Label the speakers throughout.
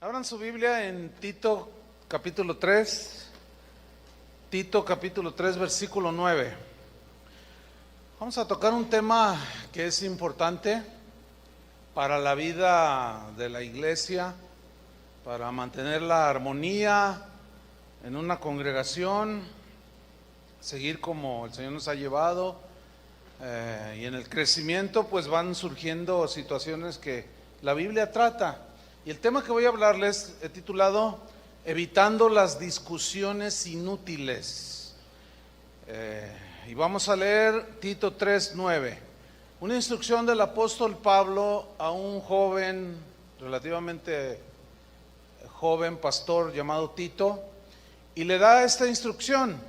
Speaker 1: Abran su Biblia en Tito capítulo 3, Tito capítulo 3 versículo 9. Vamos a tocar un tema que es importante para la vida de la iglesia, para mantener la armonía en una congregación, seguir como el Señor nos ha llevado, y en el crecimiento pues van surgiendo situaciones que la Biblia trata. Y el tema que voy a hablarles he titulado Evitando las discusiones inútiles. Y vamos a leer Tito 3:9, una instrucción del apóstol Pablo a un joven, relativamente joven pastor llamado Tito, y le da esta instrucción.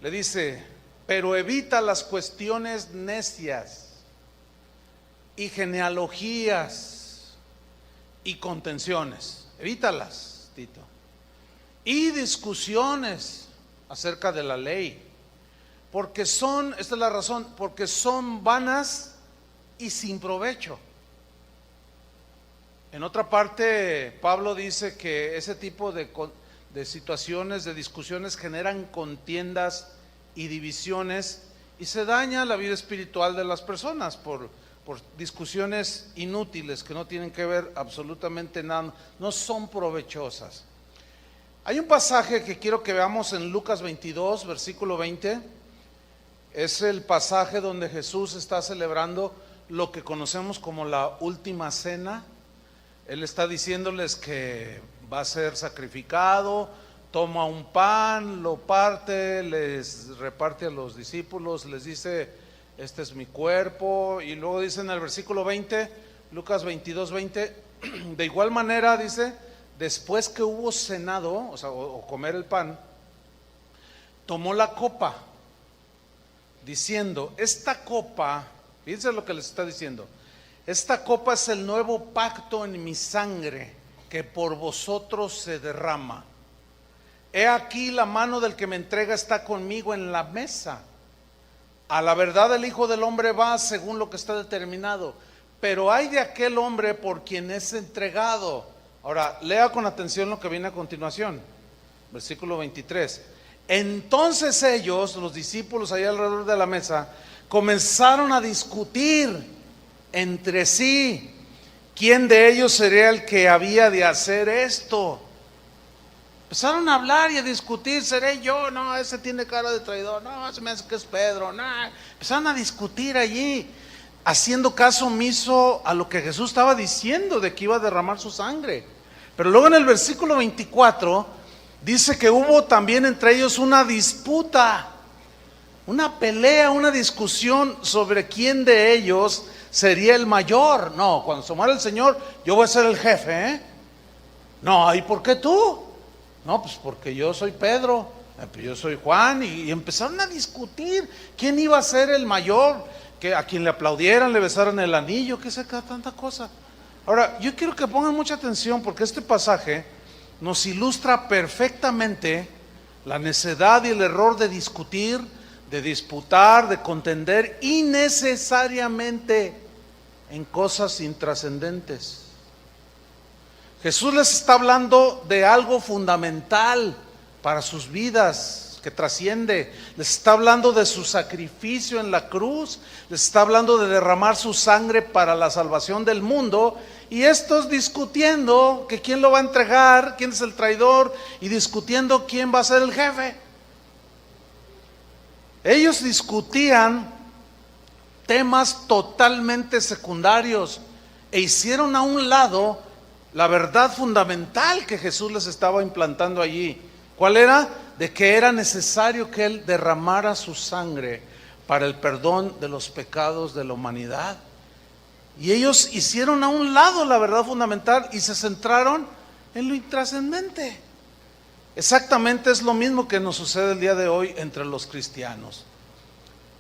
Speaker 1: Le dice: pero evita las cuestiones necias y genealogías y contenciones, evítalas, Tito, y discusiones acerca de la ley, porque son, esta es la razón, porque son vanas y sin provecho. En otra parte, Pablo dice que ese tipo de situaciones, de discusiones, generan contiendas y divisiones, y se daña la vida espiritual de las personas por discusiones inútiles que no tienen que ver absolutamente nada, no son provechosas. Hay un pasaje que quiero que veamos en Lucas 22, versículo 20. Es el pasaje donde Jesús está celebrando lo que conocemos como la última cena. Él está diciéndoles que va a ser sacrificado, toma un pan, lo parte, les reparte a los discípulos, les dice: este es mi cuerpo. Y luego dice en el versículo 20, Lucas 22, 20, de igual manera dice, después que hubo cenado, o sea, o comer el pan, tomó la copa, diciendo: esta copa, fíjense lo que les está diciendo, esta copa es el nuevo pacto en mi sangre, que por vosotros se derrama. He aquí la mano del que me entrega está conmigo en la mesa. A la verdad el Hijo del Hombre va según lo que está determinado, pero hay de aquel hombre por quien es entregado. Ahora, lea con atención lo que viene a continuación, versículo 23. Entonces ellos, los discípulos ahí alrededor de la mesa, comenzaron a discutir entre sí quién de ellos sería el que había de hacer esto. Empezaron a hablar y a discutir: ¿seré yo? No, ese tiene cara de traidor. No, se me hace que es Pedro. No. Empezaron a discutir allí, haciendo caso omiso a lo que Jesús estaba diciendo de que iba a derramar su sangre. Pero luego en el versículo 24 dice que hubo también entre ellos una disputa, una pelea, una discusión sobre quién de ellos sería el mayor. No, cuando se muera el Señor, yo voy a ser el jefe, No, ¿y por qué tú? No, pues porque yo soy Pedro, pues yo soy Juan, y empezaron a discutir quién iba a ser el mayor, que a quien le aplaudieran, le besaran el anillo, que se tanta cosa. Ahora, yo quiero que pongan mucha atención, porque este pasaje nos ilustra perfectamente la necedad y el error de discutir, de disputar, de contender innecesariamente en cosas intrascendentes. Jesús les está hablando de algo fundamental para sus vidas, que trasciende. Les está hablando de su sacrificio en la cruz, les está hablando de derramar su sangre para la salvación del mundo, y estos discutiendo que quién lo va a entregar, quién es el traidor, y discutiendo quién va a ser el jefe. Ellos discutían temas totalmente secundarios e hicieron a un lado la verdad fundamental que Jesús les estaba implantando allí. ¿Cuál era? De que era necesario que Él derramara su sangre para el perdón de los pecados de la humanidad. Y ellos hicieron a un lado la verdad fundamental y se centraron en lo intrascendente. Exactamente es lo mismo que nos sucede el día de hoy entre los cristianos.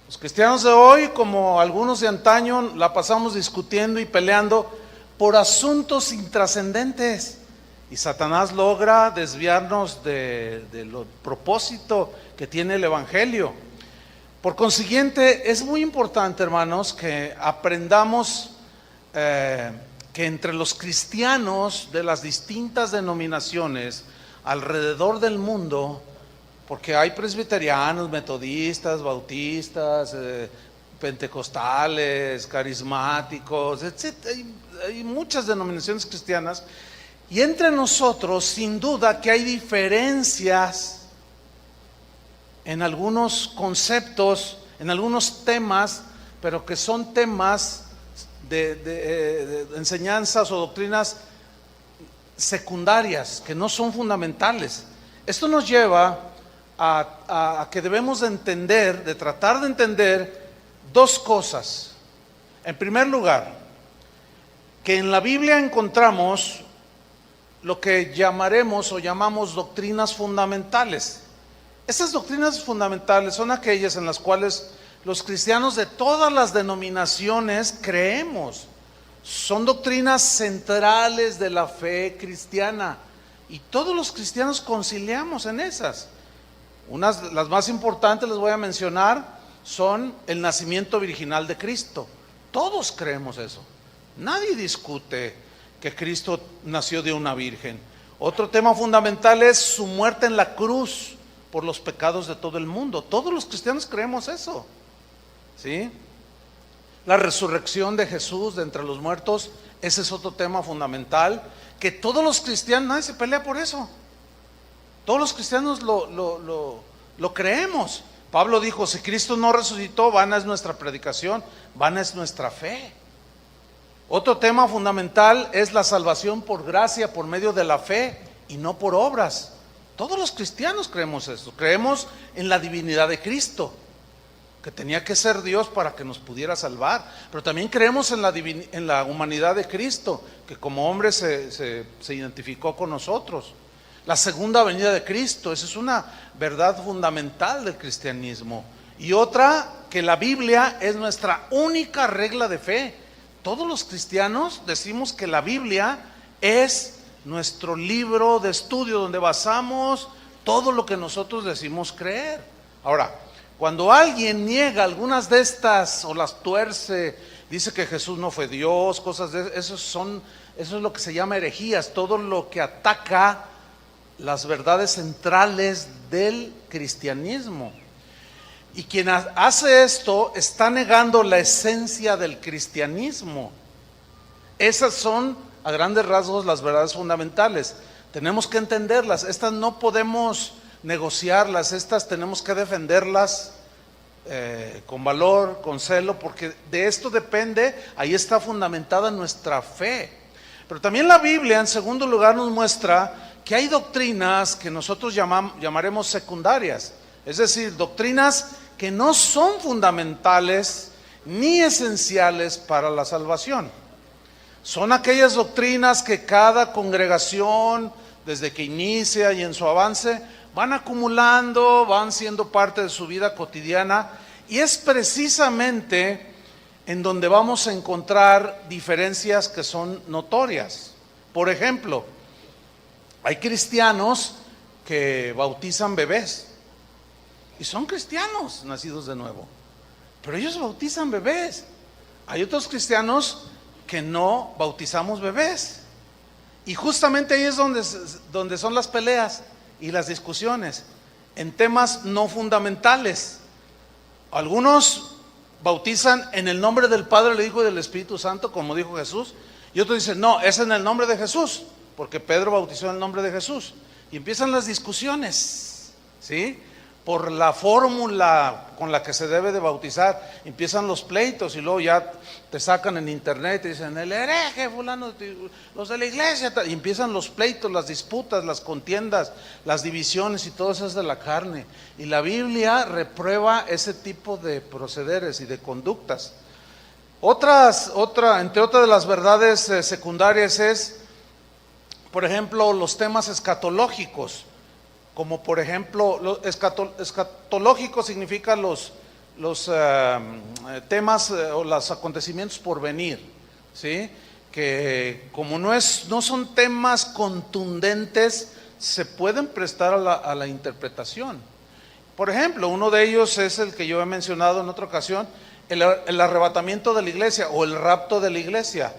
Speaker 1: Los cristianos de hoy, como algunos de antaño, la pasamos discutiendo y peleando por asuntos intrascendentes, y Satanás logra desviarnos de lo propósito que tiene el Evangelio. Por consiguiente, es muy importante, hermanos, que aprendamos que entre los cristianos de las distintas denominaciones alrededor del mundo, porque hay presbiterianos, metodistas, bautistas, pentecostales, carismáticos, etc. Hay muchas denominaciones cristianas, y entre nosotros sin duda que hay diferencias en algunos conceptos, en algunos temas, pero que son temas de enseñanzas o doctrinas secundarias, que no son fundamentales. Esto nos lleva a que debemos de entender, de tratar de entender dos cosas. En primer lugar, que en la Biblia encontramos lo que llamaremos o llamamos doctrinas fundamentales. Estas doctrinas fundamentales son aquellas en las cuales los cristianos de todas las denominaciones creemos. Son doctrinas centrales de la fe cristiana y todos los cristianos conciliamos en esas. Las más importantes les voy a mencionar son el nacimiento virginal de Cristo. Todos creemos eso. Nadie discute que Cristo nació de una virgen. Otro tema fundamental es su muerte en la cruz por los pecados de todo el mundo. Todos los cristianos creemos eso, ¿sí? La resurrección de Jesús de entre los muertos, ese es otro tema fundamental, que todos los cristianos, nadie se pelea por eso. Todos los cristianos lo creemos. Pablo dijo, si Cristo no resucitó, vana es nuestra predicación, vana es nuestra fe. Otro tema fundamental es la salvación por gracia, por medio de la fe y no por obras. Todos los cristianos creemos eso. Creemos en la divinidad de Cristo, que tenía que ser Dios para que nos pudiera salvar. Pero también creemos en la humanidad de Cristo, que como hombre se identificó con nosotros. La segunda venida de Cristo, esa es una verdad fundamental del cristianismo. Y otra, que la Biblia es nuestra única regla de fe. Todos los cristianos decimos que la Biblia es nuestro libro de estudio donde basamos todo lo que nosotros decimos creer. Ahora, cuando alguien niega algunas de estas o las tuerce, dice que Jesús no fue Dios, cosas de eso es lo que se llama herejías, todo lo que ataca las verdades centrales del cristianismo. Y quien hace esto está negando la esencia del cristianismo. Esas son a grandes rasgos las verdades fundamentales. Tenemos que entenderlas. Estas no podemos negociarlas. Estas tenemos que defenderlas con valor, con celo, porque de esto depende, ahí está fundamentada nuestra fe. Pero también la Biblia, en segundo lugar, nos muestra que hay doctrinas que nosotros llamaremos secundarias. Es decir, doctrinas que no son fundamentales ni esenciales para la salvación. Son aquellas doctrinas que cada congregación, desde que inicia y en su avance, van acumulando, van siendo parte de su vida cotidiana, y es precisamente en donde vamos a encontrar diferencias que son notorias. Por ejemplo, hay cristianos que bautizan bebés, y son cristianos nacidos de nuevo, pero ellos bautizan bebés. Hay otros cristianos que no bautizamos bebés, y justamente ahí es donde son las peleas y las discusiones en temas no fundamentales. Algunos bautizan en el nombre del Padre, del Hijo y del Espíritu Santo, como dijo Jesús, y otros dicen, no, es en el nombre de Jesús, porque Pedro bautizó en el nombre de Jesús. Y empiezan las discusiones, ¿sí? Por la fórmula con la que se debe de bautizar. Empiezan los pleitos y luego ya te sacan en internet y dicen, el hereje fulano, los de la iglesia, y empiezan los pleitos, las disputas, las contiendas, las divisiones, y todo eso es de la carne. Y la Biblia reprueba ese tipo de procederes y de conductas. Entre otras de las verdades secundarias es, por ejemplo, los temas escatológicos. Como por ejemplo, escatológico significa los temas o los acontecimientos por venir, ¿sí? Que como no son temas contundentes, se pueden prestar a la interpretación. Por ejemplo, uno de ellos es el que yo he mencionado en otra ocasión, el arrebatamiento de la iglesia o el rapto de la iglesia.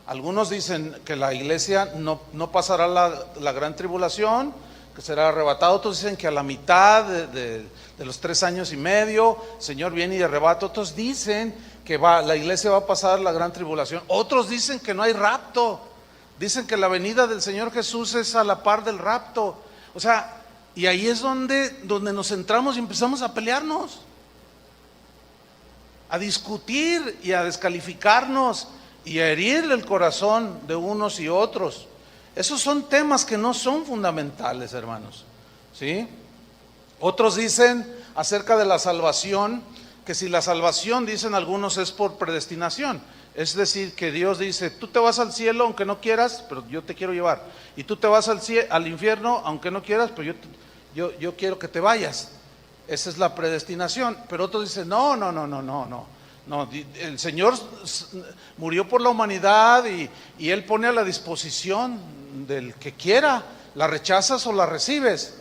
Speaker 1: Algunos dicen que la iglesia no pasará la gran tribulación, que será arrebatado. Otros dicen que a la mitad de los 3 años y medio, el Señor viene y arrebata. Otros dicen que la iglesia va a pasar la gran tribulación. Otros dicen que no hay rapto. Dicen que la venida del Señor Jesús es a la par del rapto. O sea, y ahí es donde nos centramos y empezamos a pelearnos, a discutir y a descalificarnos y a herirle el corazón de unos y otros. Esos son temas que no son fundamentales, hermanos, ¿sí? Otros dicen acerca de la salvación, que si la salvación, dicen algunos, es por predestinación. Es decir, que Dios dice, tú te vas al cielo aunque no quieras, pero yo te quiero llevar. Y tú te vas al infierno aunque no quieras, pero yo quiero que te vayas. Esa es la predestinación. Pero otros dicen, no, el Señor murió por la humanidad y Él pone a la disposición del que quiera, la rechazas o la recibes.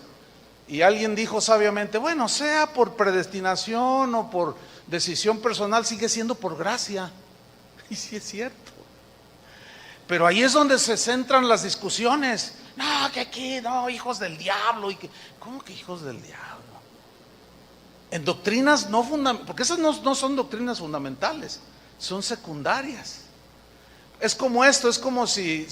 Speaker 1: Y alguien dijo sabiamente, bueno, sea por predestinación o por decisión personal, sigue siendo por gracia. Y sí es cierto. Pero ahí es donde se centran las discusiones. No, que aquí, no, hijos del diablo. ¿Cómo que hijos del diablo? En doctrinas no fundamentales, porque esas no son doctrinas fundamentales, son secundarias. Es como esto, es como si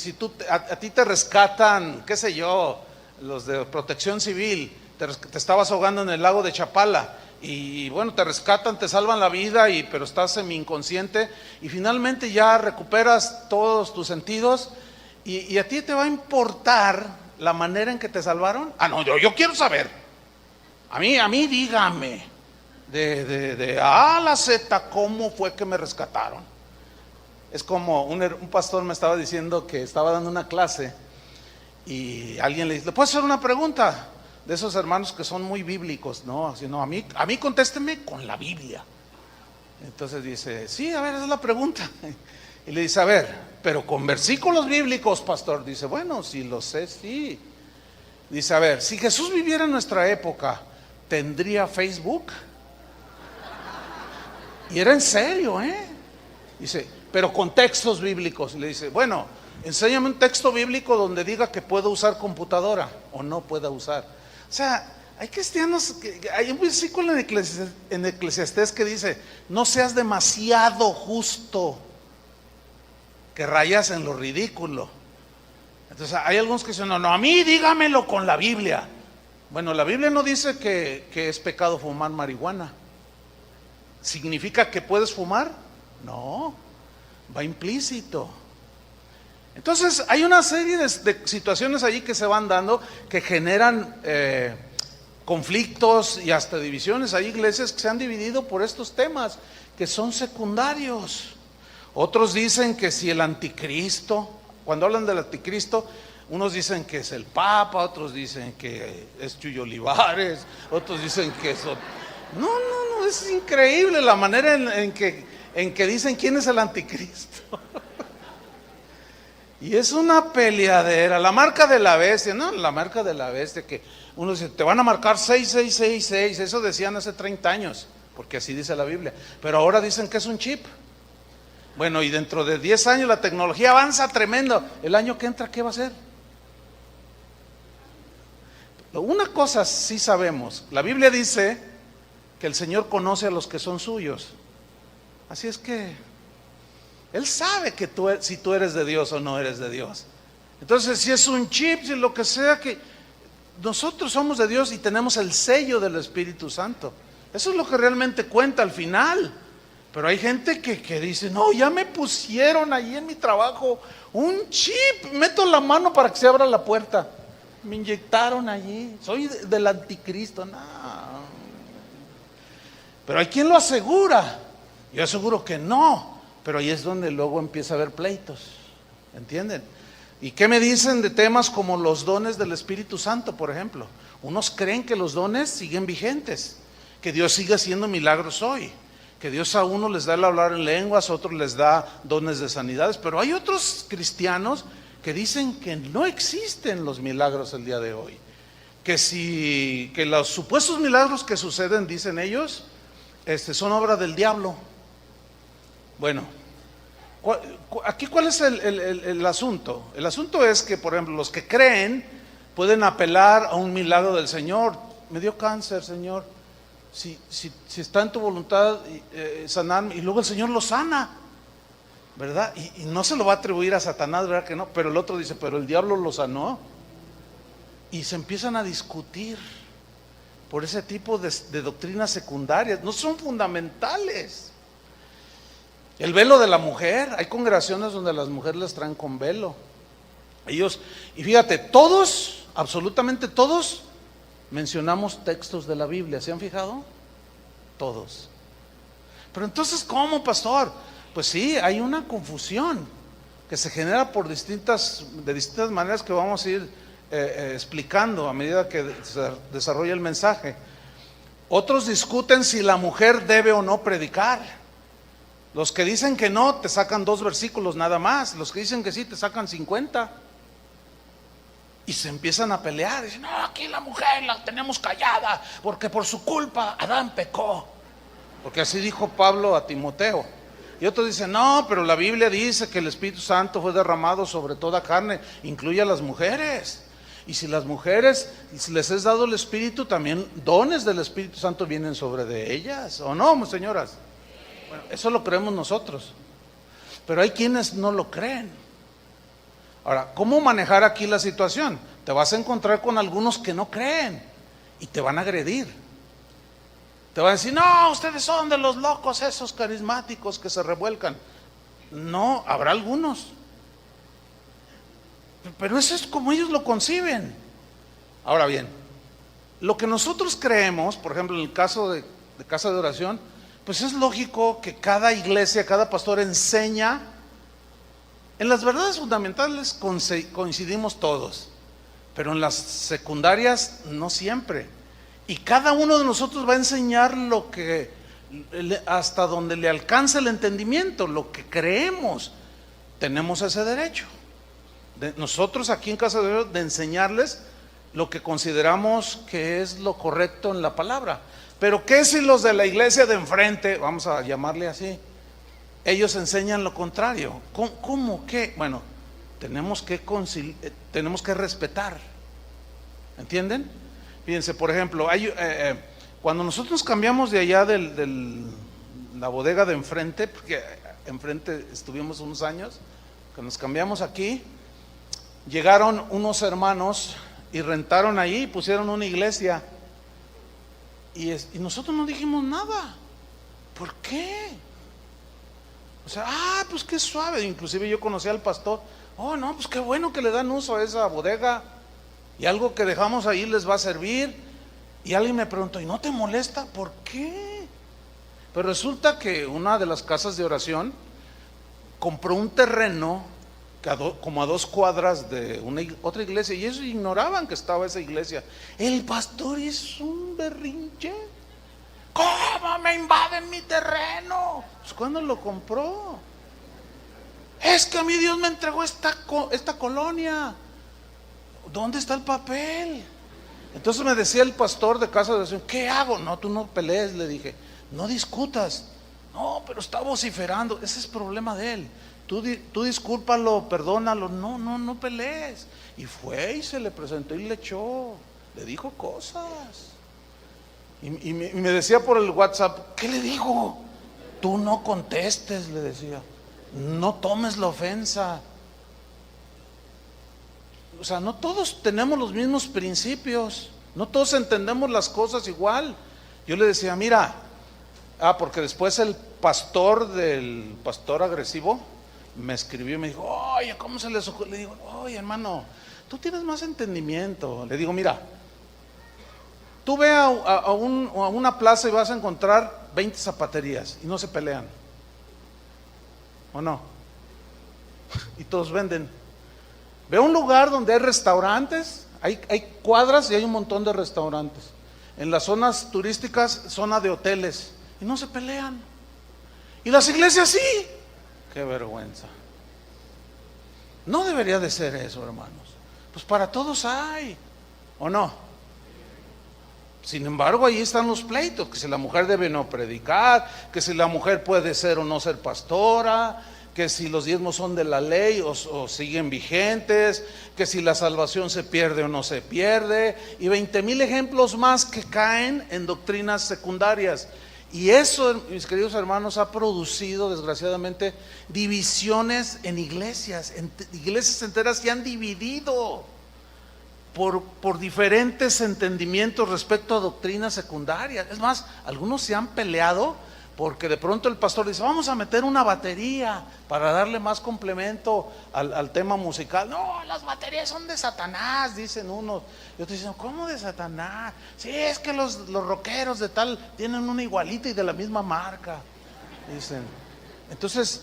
Speaker 1: a ti te rescatan, qué sé yo, los de Protección Civil, te estabas ahogando en el lago de Chapala y bueno, te rescatan, te salvan la vida, pero estás semi inconsciente y finalmente ya recuperas todos tus sentidos y a ti te va a importar la manera en que te salvaron. No, yo quiero saber. A mí dígame de A a la Z cómo fue que me rescataron. Es como un pastor me estaba diciendo que estaba dando una clase y alguien le dice, ¿le puedo hacer una pregunta? De esos hermanos que son muy bíblicos, ¿no? Así, no, a mí contésteme con la Biblia. Entonces dice, sí, a ver, esa es la pregunta. Y le dice, a ver, pero con versículos bíblicos, pastor. Dice, bueno, si lo sé, sí. Dice, a ver, si Jesús viviera en nuestra época, ¿tendría Facebook? Y era en serio, Dice, pero con textos bíblicos. Y le dice, bueno, enséñame un texto bíblico donde diga que puedo usar computadora o no pueda usar. O sea, hay cristianos, hay un versículo en Eclesiastés que dice, no seas demasiado justo, que rayas en lo ridículo. Entonces hay algunos que dicen, no, a mí dígamelo con la Biblia. Bueno, la Biblia no dice que es pecado fumar marihuana. ¿Significa que puedes fumar? No, va implícito. Entonces hay una serie de situaciones allí que se van dando que generan conflictos y hasta divisiones. Hay iglesias que se han dividido por estos temas que son secundarios. Otros dicen que si el anticristo, cuando hablan del anticristo, unos dicen que es el Papa, otros dicen que es Chuyo Olivares, otros dicen que es... No, es increíble la manera en que dicen quién es el anticristo. Y es una peleadera, la marca de la bestia, ¿no? La marca de la bestia, que uno dice, te van a marcar 6666, eso decían hace 30 años, porque así dice la Biblia, pero ahora dicen que es un chip. Bueno, y dentro de 10 años la tecnología avanza tremendo, el año que entra, ¿qué va a ser? Una cosa sí sabemos, la Biblia dice que el Señor conoce a los que son suyos, así es que Él sabe que si tú eres de Dios o no eres de Dios. Entonces, si es un chip, si lo que sea, que nosotros somos de Dios y tenemos el sello del Espíritu Santo. Eso es lo que realmente cuenta al final. Pero hay gente que dice, no, ya me pusieron ahí en mi trabajo un chip, meto la mano para que se abra la puerta. Me inyectaron allí, soy del anticristo. No. Pero hay quien lo asegura. Yo aseguro que no. Pero ahí es donde luego empieza a haber pleitos, ¿entienden? ¿Y qué me dicen de temas como los dones del Espíritu Santo, por ejemplo? Unos creen que los dones siguen vigentes, que Dios sigue haciendo milagros hoy, que Dios a uno les da el hablar en lenguas, a otros les da dones de sanidades, pero hay otros cristianos que dicen que no existen los milagros el día de hoy, que los supuestos milagros que suceden, dicen ellos, son obra del diablo. Bueno, Aquí, ¿cuál es el asunto? El asunto es que, por ejemplo, los que creen pueden apelar a un milagro del Señor. Me dio cáncer, Señor. Si está en tu voluntad sanarme, y luego el Señor lo sana, ¿verdad? Y no se lo va a atribuir a Satanás, ¿verdad que no? Pero el otro dice, pero el diablo lo sanó. Y se empiezan a discutir por ese tipo de doctrinas secundarias. No son fundamentales. El velo de la mujer, hay congregaciones donde las mujeres les traen con velo. Ellos, y fíjate, todos, absolutamente todos, mencionamos textos de la Biblia. ¿Se han fijado? Todos. Pero entonces, ¿cómo, pastor? Pues sí, hay una confusión que se genera de distintas maneras que vamos a ir explicando a medida que se desarrolla el mensaje. Otros discuten si la mujer debe o no predicar. Los que dicen que no, te sacan 2 versículos nada más. Los que dicen que sí, te sacan 50. Y se empiezan a pelear. Dicen, no, aquí la mujer la tenemos callada, porque por su culpa Adán pecó. Porque así dijo Pablo a Timoteo. Y otros dicen, no, pero la Biblia dice que el Espíritu Santo fue derramado sobre toda carne, incluye a las mujeres. Y si las mujeres les es dado el Espíritu, también dones del Espíritu Santo vienen sobre de ellas. ¿O no, señoras? Bueno, eso lo creemos nosotros. Pero hay quienes no lo creen. Ahora, ¿cómo manejar aquí la situación? Te vas a encontrar con algunos que no creen y te van a agredir. Te van a decir, no, ustedes son de los locos esos carismáticos que se revuelcan. No, habrá algunos. Pero eso es como ellos lo conciben. Ahora bien, lo que nosotros creemos, por ejemplo, en el caso de casa de oración, pues es lógico que cada iglesia, cada pastor enseña. En las verdades fundamentales coincidimos todos, pero en las secundarias no siempre. Y cada uno de nosotros va a enseñar lo que, hasta donde le alcance el entendimiento, lo que creemos. Tenemos ese derecho. Nosotros aquí en Casa de Dios, de enseñarles lo que consideramos que es lo correcto en la palabra. Pero ¿qué si los de la iglesia de enfrente, vamos a llamarle así, ellos enseñan lo contrario? ¿Cómo qué? Bueno, tenemos que respetar. ¿Entienden? Fíjense, por ejemplo, cuando nosotros nos cambiamos de allá de la bodega de enfrente, porque enfrente estuvimos unos años, que nos cambiamos aquí, llegaron unos hermanos y rentaron ahí y pusieron una iglesia. Y nosotros no dijimos nada. ¿Por qué? O sea, pues qué suave. Inclusive yo conocí al pastor. Oh, no, pues qué bueno que le dan uso a esa bodega. Y algo que dejamos ahí les va a servir. Y alguien me preguntó, ¿y no te molesta? ¿Por qué? Pero resulta que una de las casas de oración compró un terreno como a 2 cuadras de otra iglesia, y ellos ignoraban que estaba esa iglesia. El pastor hizo un berrinche. ¿Cómo me invaden mi terreno? Pues ¿cuándo lo compró? Es que a mí Dios me entregó esta colonia. ¿Dónde está el papel? Entonces me decía el pastor de casa de oración, ¿qué hago? No, tú no pelees, le dije, no discutas. No, pero está vociferando. Ese es problema de él. Tú discúlpalo, perdónalo. No pelees. Y fue y se le presentó y le echó, le dijo cosas. Y me decía por el WhatsApp, ¿qué le digo? Tú no contestes, le decía. No tomes la ofensa. O sea, no todos tenemos los mismos principios. No todos entendemos las cosas igual. Yo le decía, mira, porque después el pastor del pastor agresivo me escribió y me dijo, oye, ¿cómo se les ocurre? Le digo, oye, hermano, tú tienes más entendimiento. Le digo, mira, tú ve a una plaza y vas a encontrar 20 zapaterías y no se pelean, ¿o no? Y todos venden. Ve a un lugar donde hay restaurantes, hay cuadras y hay un montón de restaurantes. En las zonas turísticas, zona de hoteles, y no se pelean. Y las iglesias sí. Qué vergüenza. No debería de ser eso, hermanos. Pues para todos hay, ¿o no? Sin embargo, ahí están los pleitos, que si la mujer debe no predicar, que si la mujer puede ser o no ser pastora, que si los diezmos son de la ley o siguen vigentes, que si la salvación se pierde o no se pierde, y 20,000 ejemplos más que caen en doctrinas secundarias. Y eso, mis queridos hermanos, ha producido desgraciadamente divisiones en iglesias. Iglesias enteras se han dividido por diferentes entendimientos respecto a doctrinas secundarias. Es más, algunos se han peleado porque de pronto el pastor dice: vamos a meter una batería para darle más complemento al tema musical. No, las baterías son de Satanás, dicen unos. Y otros dicen: ¿cómo de Satanás? Sí, es que los rockeros de tal tienen una igualita y de la misma marca, dicen. Entonces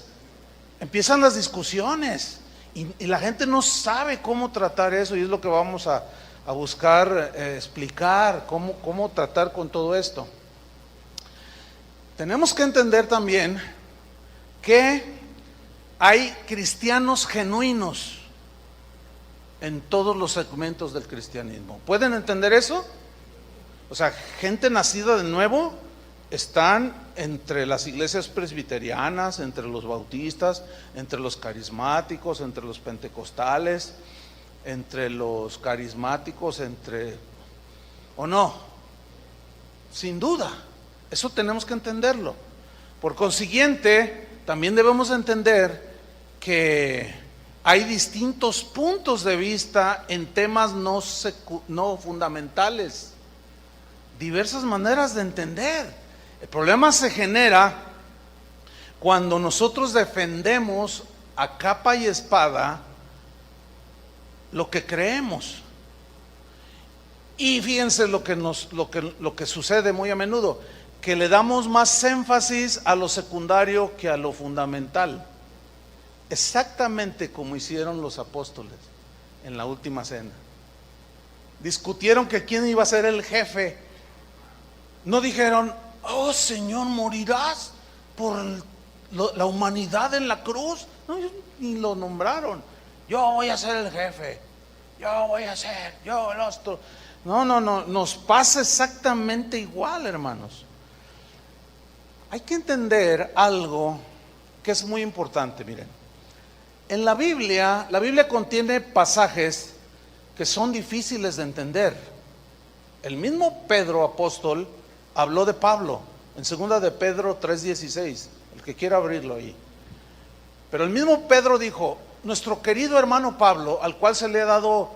Speaker 1: empiezan las discusiones y la gente no sabe cómo tratar eso, y es lo que vamos a buscar explicar, cómo tratar con todo esto. Tenemos que entender también que hay cristianos genuinos en todos los segmentos del cristianismo. ¿Pueden entender eso? O sea, gente nacida de nuevo están entre las iglesias presbiterianas, entre los bautistas, entre los carismáticos, entre los pentecostales, entre los carismáticos, ¿o no? Sin duda. Eso tenemos que entenderlo. Por consiguiente, también debemos entender que hay distintos puntos de vista en temas no fundamentales, diversas maneras de entender. El problema se genera cuando nosotros defendemos a capa y espada lo que creemos. Y fíjense lo que sucede muy a menudo, que le damos más énfasis a lo secundario que a lo fundamental. Exactamente como hicieron los apóstoles en la última cena. Discutieron que quién iba a ser el jefe. No dijeron: oh Señor, ¿morirás por la humanidad en la cruz? No, ni lo nombraron. Yo voy a ser el jefe, yo voy a ser, yo el otro. No, nos pasa exactamente igual, hermanos. Hay que entender algo que es muy importante. Miren, en la Biblia contiene pasajes que son difíciles de entender. El mismo Pedro apóstol habló de Pablo en 2 de Pedro 3:16, el que quiera abrirlo ahí. Pero el mismo Pedro dijo: nuestro querido hermano Pablo, al cual se le ha dado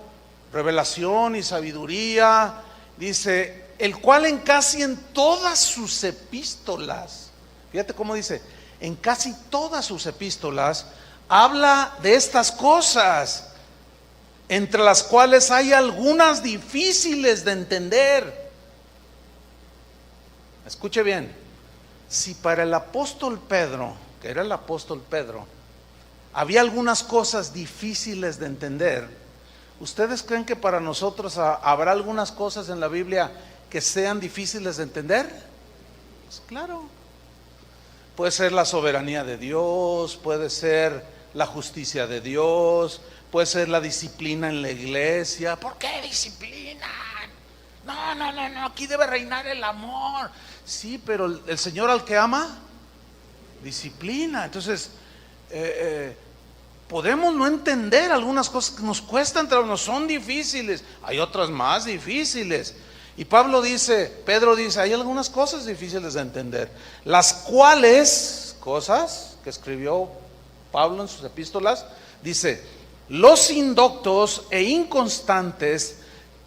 Speaker 1: revelación y sabiduría, dice, el cual en casi en todas sus epístolas, fíjate cómo dice, en casi todas sus epístolas habla de estas cosas, entre las cuales hay algunas difíciles de entender. Escuche bien, si para el apóstol Pedro, que era el apóstol Pedro, había algunas cosas difíciles de entender, ¿ustedes creen que para nosotros habrá algunas cosas en la Biblia que sean difíciles de entender? Pues claro. Puede ser la soberanía de Dios, puede ser la justicia de Dios, puede ser la disciplina en la iglesia. ¿Por qué disciplina? No, aquí debe reinar el amor. Sí, pero el Señor al que ama, disciplina. Entonces, podemos no entender algunas cosas que nos cuestan, no son difíciles, hay otras más difíciles. Y Pedro dice, hay algunas cosas difíciles de entender, las cuales, cosas que escribió Pablo en sus epístolas, dice, los indoctos e inconstantes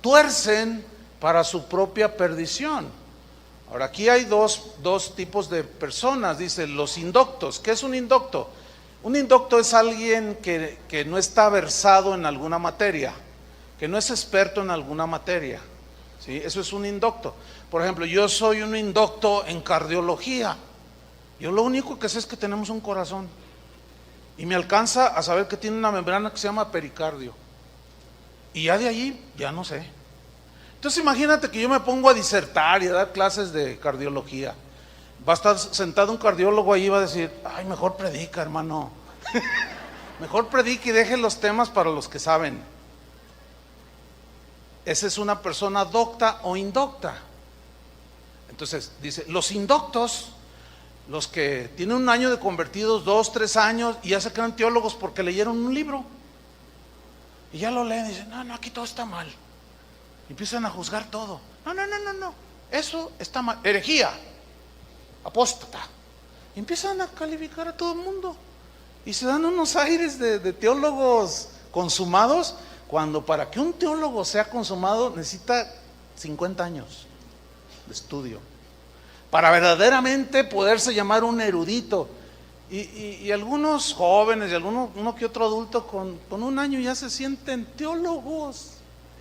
Speaker 1: tuercen para su propia perdición. Ahora, aquí hay dos tipos de personas, dice, los indoctos. ¿Qué es un indocto? Un indocto es alguien que no está versado en alguna materia, que no es experto en alguna materia. ¿Sí? Eso es un indocto. Por ejemplo, yo soy un indocto en cardiología. Yo lo único que sé es que tenemos un corazón y me alcanza a saber que tiene una membrana que se llama pericardio, y ya de allí ya no sé. Entonces imagínate que yo me pongo a disertar y a dar clases de cardiología. Va a estar sentado un cardiólogo ahí y va a decir: ay, mejor predica, hermano. Mejor predica y deje los temas para los que saben. Esa es una persona docta o indocta. Entonces dice, los indoctos los que tienen un año de convertidos, 2, 3 años, y ya se creen teólogos porque leyeron un libro. Y ya lo leen y dicen, no, aquí todo está mal. Y empiezan a juzgar todo. No, eso está mal. Herejía, apóstata. Y empiezan a calificar a todo el mundo. Y se dan unos aires de teólogos consumados, cuando para que un teólogo sea consumado necesita 50 años de estudio para verdaderamente poderse llamar un erudito. Y algunos jóvenes y uno que otro adulto con un año ya se sienten teólogos,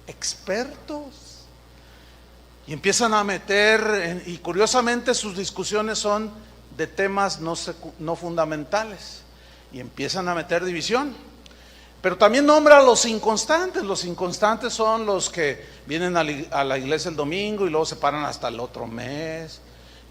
Speaker 1: expertos, y empiezan a meter, y curiosamente sus discusiones son de temas no fundamentales, y empiezan a meter división. Pero también nombra a los inconstantes. Los inconstantes son los que vienen a la iglesia el domingo y luego se paran hasta el otro mes,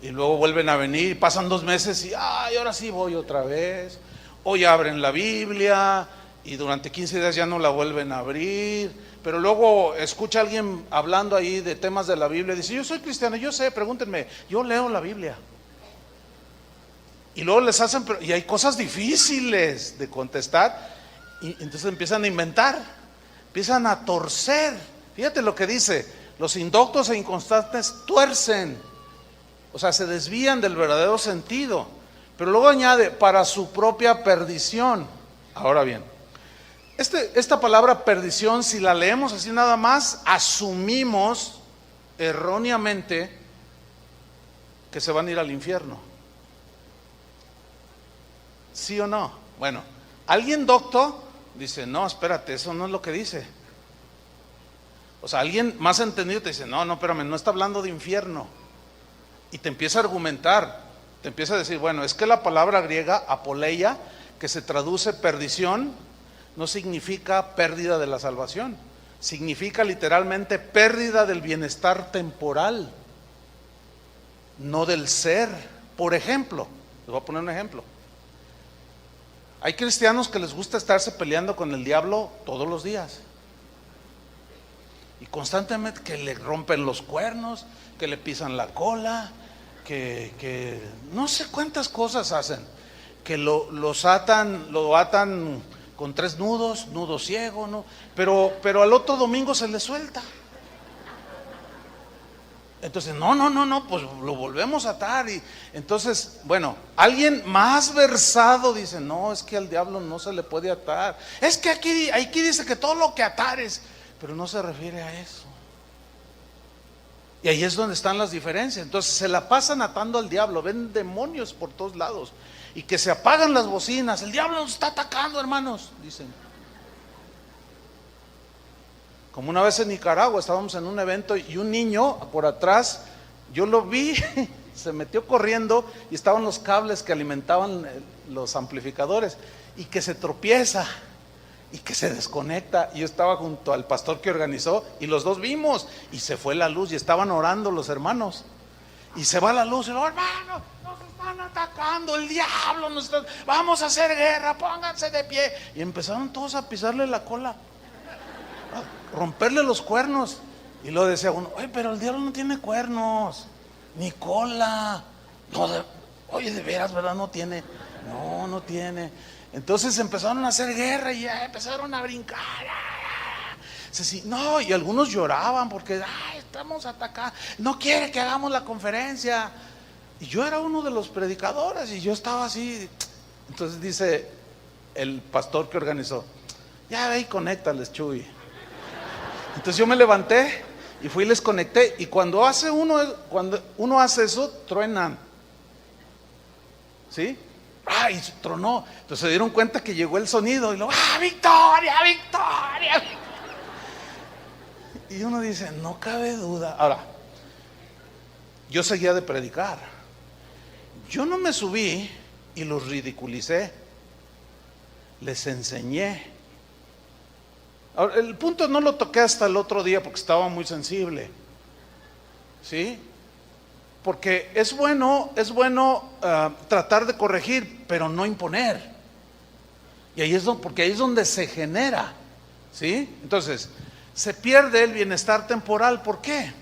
Speaker 1: y luego vuelven a venir, pasan 2 meses y ahora sí voy otra vez. Hoy abren la Biblia y durante 15 días ya no la vuelven a abrir, pero luego escucha a alguien hablando ahí de temas de la Biblia y dice, yo soy cristiano, yo sé, pregúntenme, yo leo la Biblia. Y luego les hacen, y hay cosas difíciles de contestar, y entonces empiezan a inventar, empiezan a torcer. Fíjate lo que dice, los indoctos e inconstantes tuercen, o sea, se desvían del verdadero sentido, pero luego añade, para su propia perdición. Ahora bien, esta palabra perdición, si la leemos así nada más, asumimos erróneamente que se van a ir al infierno. ¿Sí o no? Bueno, alguien docto dice, no, espérate, eso no es lo que dice. O sea, alguien más entendido te dice, no, espérame, no está hablando de infierno. Y te empieza a argumentar, te empieza a decir, bueno, es que la palabra griega apoleia, que se traduce perdición, no significa pérdida de la salvación, significa literalmente pérdida del bienestar temporal, no del ser. Por ejemplo, les voy a poner un ejemplo. Hay cristianos que les gusta estarse peleando con el diablo todos los días, y constantemente que le rompen los cuernos, que le pisan la cola, que no sé cuántas cosas hacen, que lo atan con 3 nudos, nudo ciego, ¿no? Pero al otro domingo se le suelta. Entonces, no, pues lo volvemos a atar. Y entonces, bueno, alguien más versado dice, no, es que al diablo no se le puede atar. Es que aquí dice que todo lo que atares, pero no se refiere a eso. Y ahí es donde están las diferencias. Entonces se la pasan atando al diablo, ven demonios por todos lados, y que se apagan las bocinas, el diablo nos está atacando, hermanos, dicen. Como una vez en Nicaragua estábamos en un evento y un niño por atrás, yo lo vi, se metió corriendo y estaban los cables que alimentaban los amplificadores, y que se tropieza y que se desconecta. Y yo estaba junto al pastor que organizó y los dos vimos, y se fue la luz y estaban orando los hermanos, y se va la luz y los hermanos, nos están atacando, el diablo nos está, vamos a hacer guerra, pónganse de pie. Y empezaron todos a pisarle la cola, a romperle los cuernos. Y luego decía uno, oye, pero el diablo no tiene cuernos ni cola. No, oye, de veras, ¿verdad? No tiene. No tiene. Entonces empezaron a hacer guerra y ya empezaron a brincar. No, y algunos lloraban porque estamos atacados, no quiere que hagamos la conferencia. Y yo era uno de los predicadores y yo estaba así. Entonces dice el pastor que organizó, ya ve y conéctales, Chuy. Entonces yo me levanté y fui y les conecté. Y cuando uno hace eso, truenan, ¿sí? Y tronó. Entonces se dieron cuenta que llegó el sonido y luego, victoria, victoria. Y uno dice, no cabe duda. Ahora, yo seguía de predicar. Yo no me subí y los ridiculicé, les enseñé. Ahora, el punto no lo toqué hasta el otro día porque estaba muy sensible, ¿sí? Porque es bueno tratar de corregir, pero no imponer. Y ahí porque ahí es donde se genera, ¿sí? Entonces, se pierde el bienestar temporal. ¿Por qué?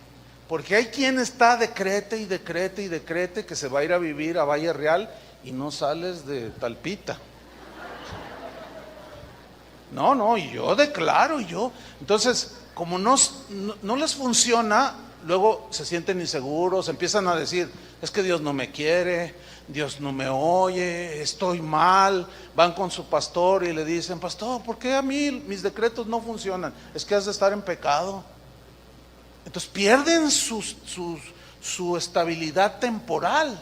Speaker 1: Porque hay quien está decrete y decrete y decrete que se va a ir a vivir a Valle Real y no sales de Talpita. No, y yo declaro, entonces, como no les funciona, luego se sienten inseguros, empiezan a decir, es que Dios no me quiere, Dios no me oye, estoy mal. Van con su pastor y le dicen, pastor, ¿por qué a mí mis decretos no funcionan? Es que has de estar en pecado. Entonces pierden su estabilidad temporal.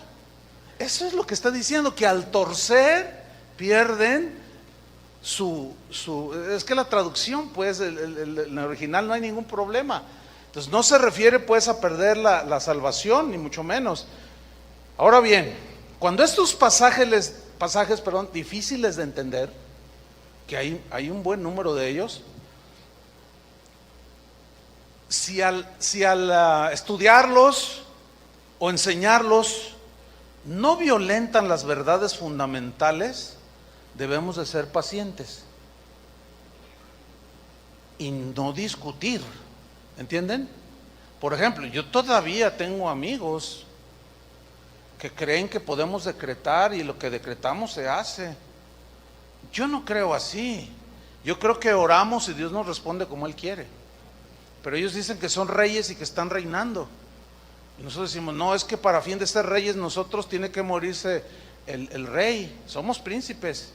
Speaker 1: Eso es lo que está diciendo, que al torcer pierden es que la traducción, pues, en el original no hay ningún problema. Entonces no se refiere pues a perder la salvación, ni mucho menos. Ahora bien, cuando estos pasajes difíciles de entender, que hay un buen número de ellos, si al estudiarlos o enseñarlos no violentan las verdades fundamentales, debemos de ser pacientes y no discutir, ¿entienden? Por ejemplo, yo todavía tengo amigos que creen que podemos decretar y lo que decretamos se hace. Yo no creo así. Yo creo que oramos y Dios nos responde como Él quiere. Pero ellos dicen que son reyes y que están reinando. Y nosotros decimos, no, es que para fin de ser reyes nosotros tiene que morirse el rey. Somos príncipes.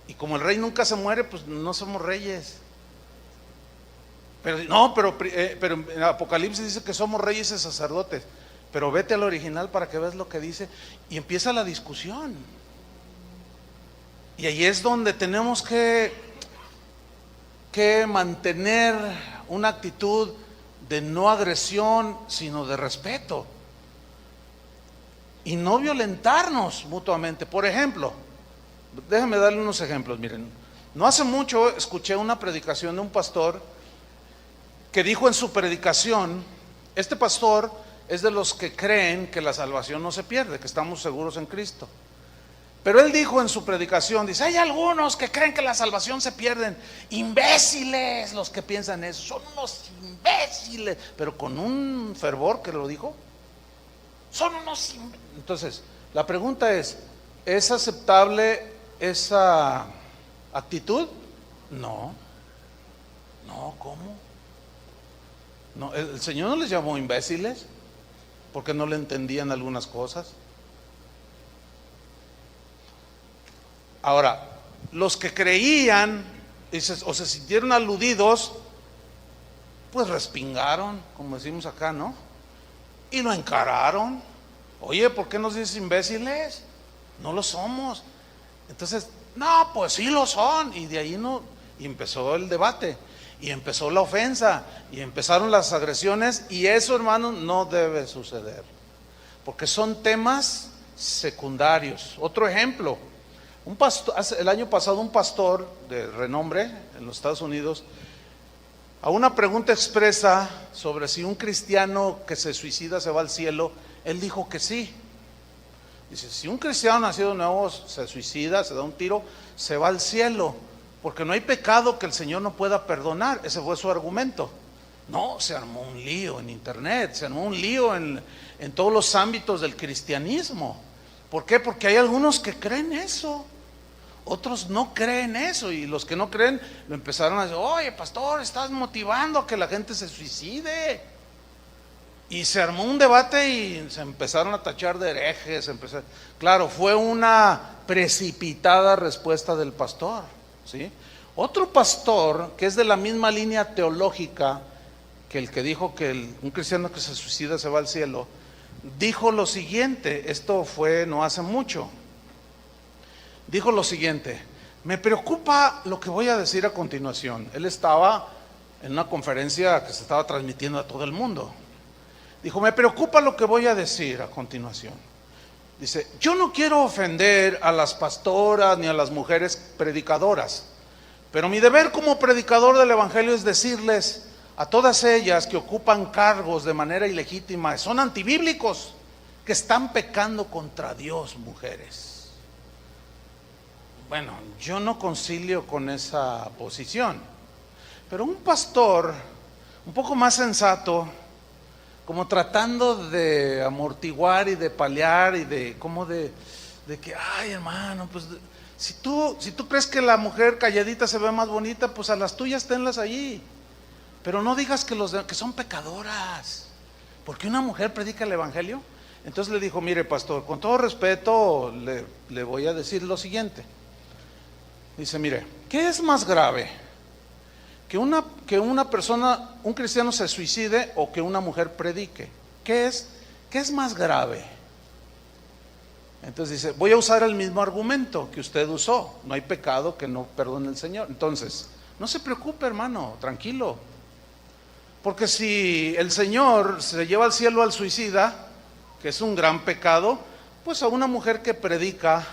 Speaker 1: Y como el rey nunca se muere, pues no somos reyes. Pero en Apocalipsis dice que somos reyes y sacerdotes. Pero vete al original para que veas lo que dice. Y empieza la discusión. Y ahí es donde tenemos que mantener una actitud de no agresión, sino de respeto. Y no violentarnos mutuamente. Por ejemplo, déjenme darle unos ejemplos. Miren, no hace mucho escuché una predicación de un pastor que dijo en su predicación, este pastor es de los que creen que la salvación no se pierde, que estamos seguros en Cristo. Pero él dijo en su predicación, dice, hay algunos que creen que la salvación se pierden. Imbéciles los que piensan eso, son unos imbéciles. Pero con un fervor que lo dijo, son unos imbéciles. Entonces, la pregunta ¿es aceptable esa actitud? No, ¿cómo? No, el Señor no les llamó imbéciles porque no le entendían algunas cosas. Ahora, los que creían o se sintieron aludidos, pues respingaron, como decimos acá, ¿no? Y lo encararon. Oye, ¿por qué nos dices imbéciles? No lo somos. Entonces, no, pues sí lo son. Y de ahí y empezó el debate, y empezó la ofensa, y empezaron las agresiones. Y eso, hermanos, no debe suceder, porque son temas secundarios. Otro ejemplo. El año pasado un pastor de renombre en los Estados Unidos, a una pregunta expresa sobre si un cristiano que se suicida se va al cielo, él dijo que sí. Dice, si un cristiano nacido de nuevo se suicida, se da un tiro, se va al cielo, porque no hay pecado que el Señor no pueda perdonar. Ese fue su argumento. No, se armó un lío en internet, se armó un lío en todos los ámbitos del cristianismo. ¿Por qué? Porque hay algunos que creen eso, otros no creen eso, y los que no creen lo empezaron a decir, oye pastor, estás motivando a que la gente se suicide. Y se armó un debate y se empezaron a tachar de herejes. Claro, fue una precipitada respuesta del pastor, ¿sí? Otro pastor que es de la misma línea teológica que el que dijo que un cristiano que se suicida se va al cielo, dijo lo siguiente, esto fue no hace mucho, dijo lo siguiente: me preocupa lo que voy a decir a continuación. Él estaba en una conferencia que se estaba transmitiendo a todo el mundo. Dijo, me preocupa lo que voy a decir a continuación. Dice, yo no quiero ofender a las pastoras ni a las mujeres predicadoras, pero mi deber como predicador del evangelio es decirles a todas ellas que ocupan cargos de manera ilegítima, son antibíblicos, que están pecando contra Dios, mujeres. Bueno, yo no concilio con esa posición, pero un pastor un poco más sensato, como tratando de amortiguar y de paliar y de como de que, ay hermano, pues si tú crees que la mujer calladita se ve más bonita, pues a las tuyas tenlas allí, pero no digas que son pecadoras, porque una mujer predica el evangelio. Entonces le dijo, mire pastor, con todo respeto le voy a decir lo siguiente. Dice, mire, ¿qué es más grave? Que una persona, un cristiano se suicide o que una mujer predique. ¿Qué es más grave? Entonces dice, voy a usar el mismo argumento que usted usó. No hay pecado que no perdone el Señor. Entonces, no se preocupe hermano, tranquilo. Porque si el Señor se lleva al cielo al suicida, que es un gran pecado, pues a una mujer que predica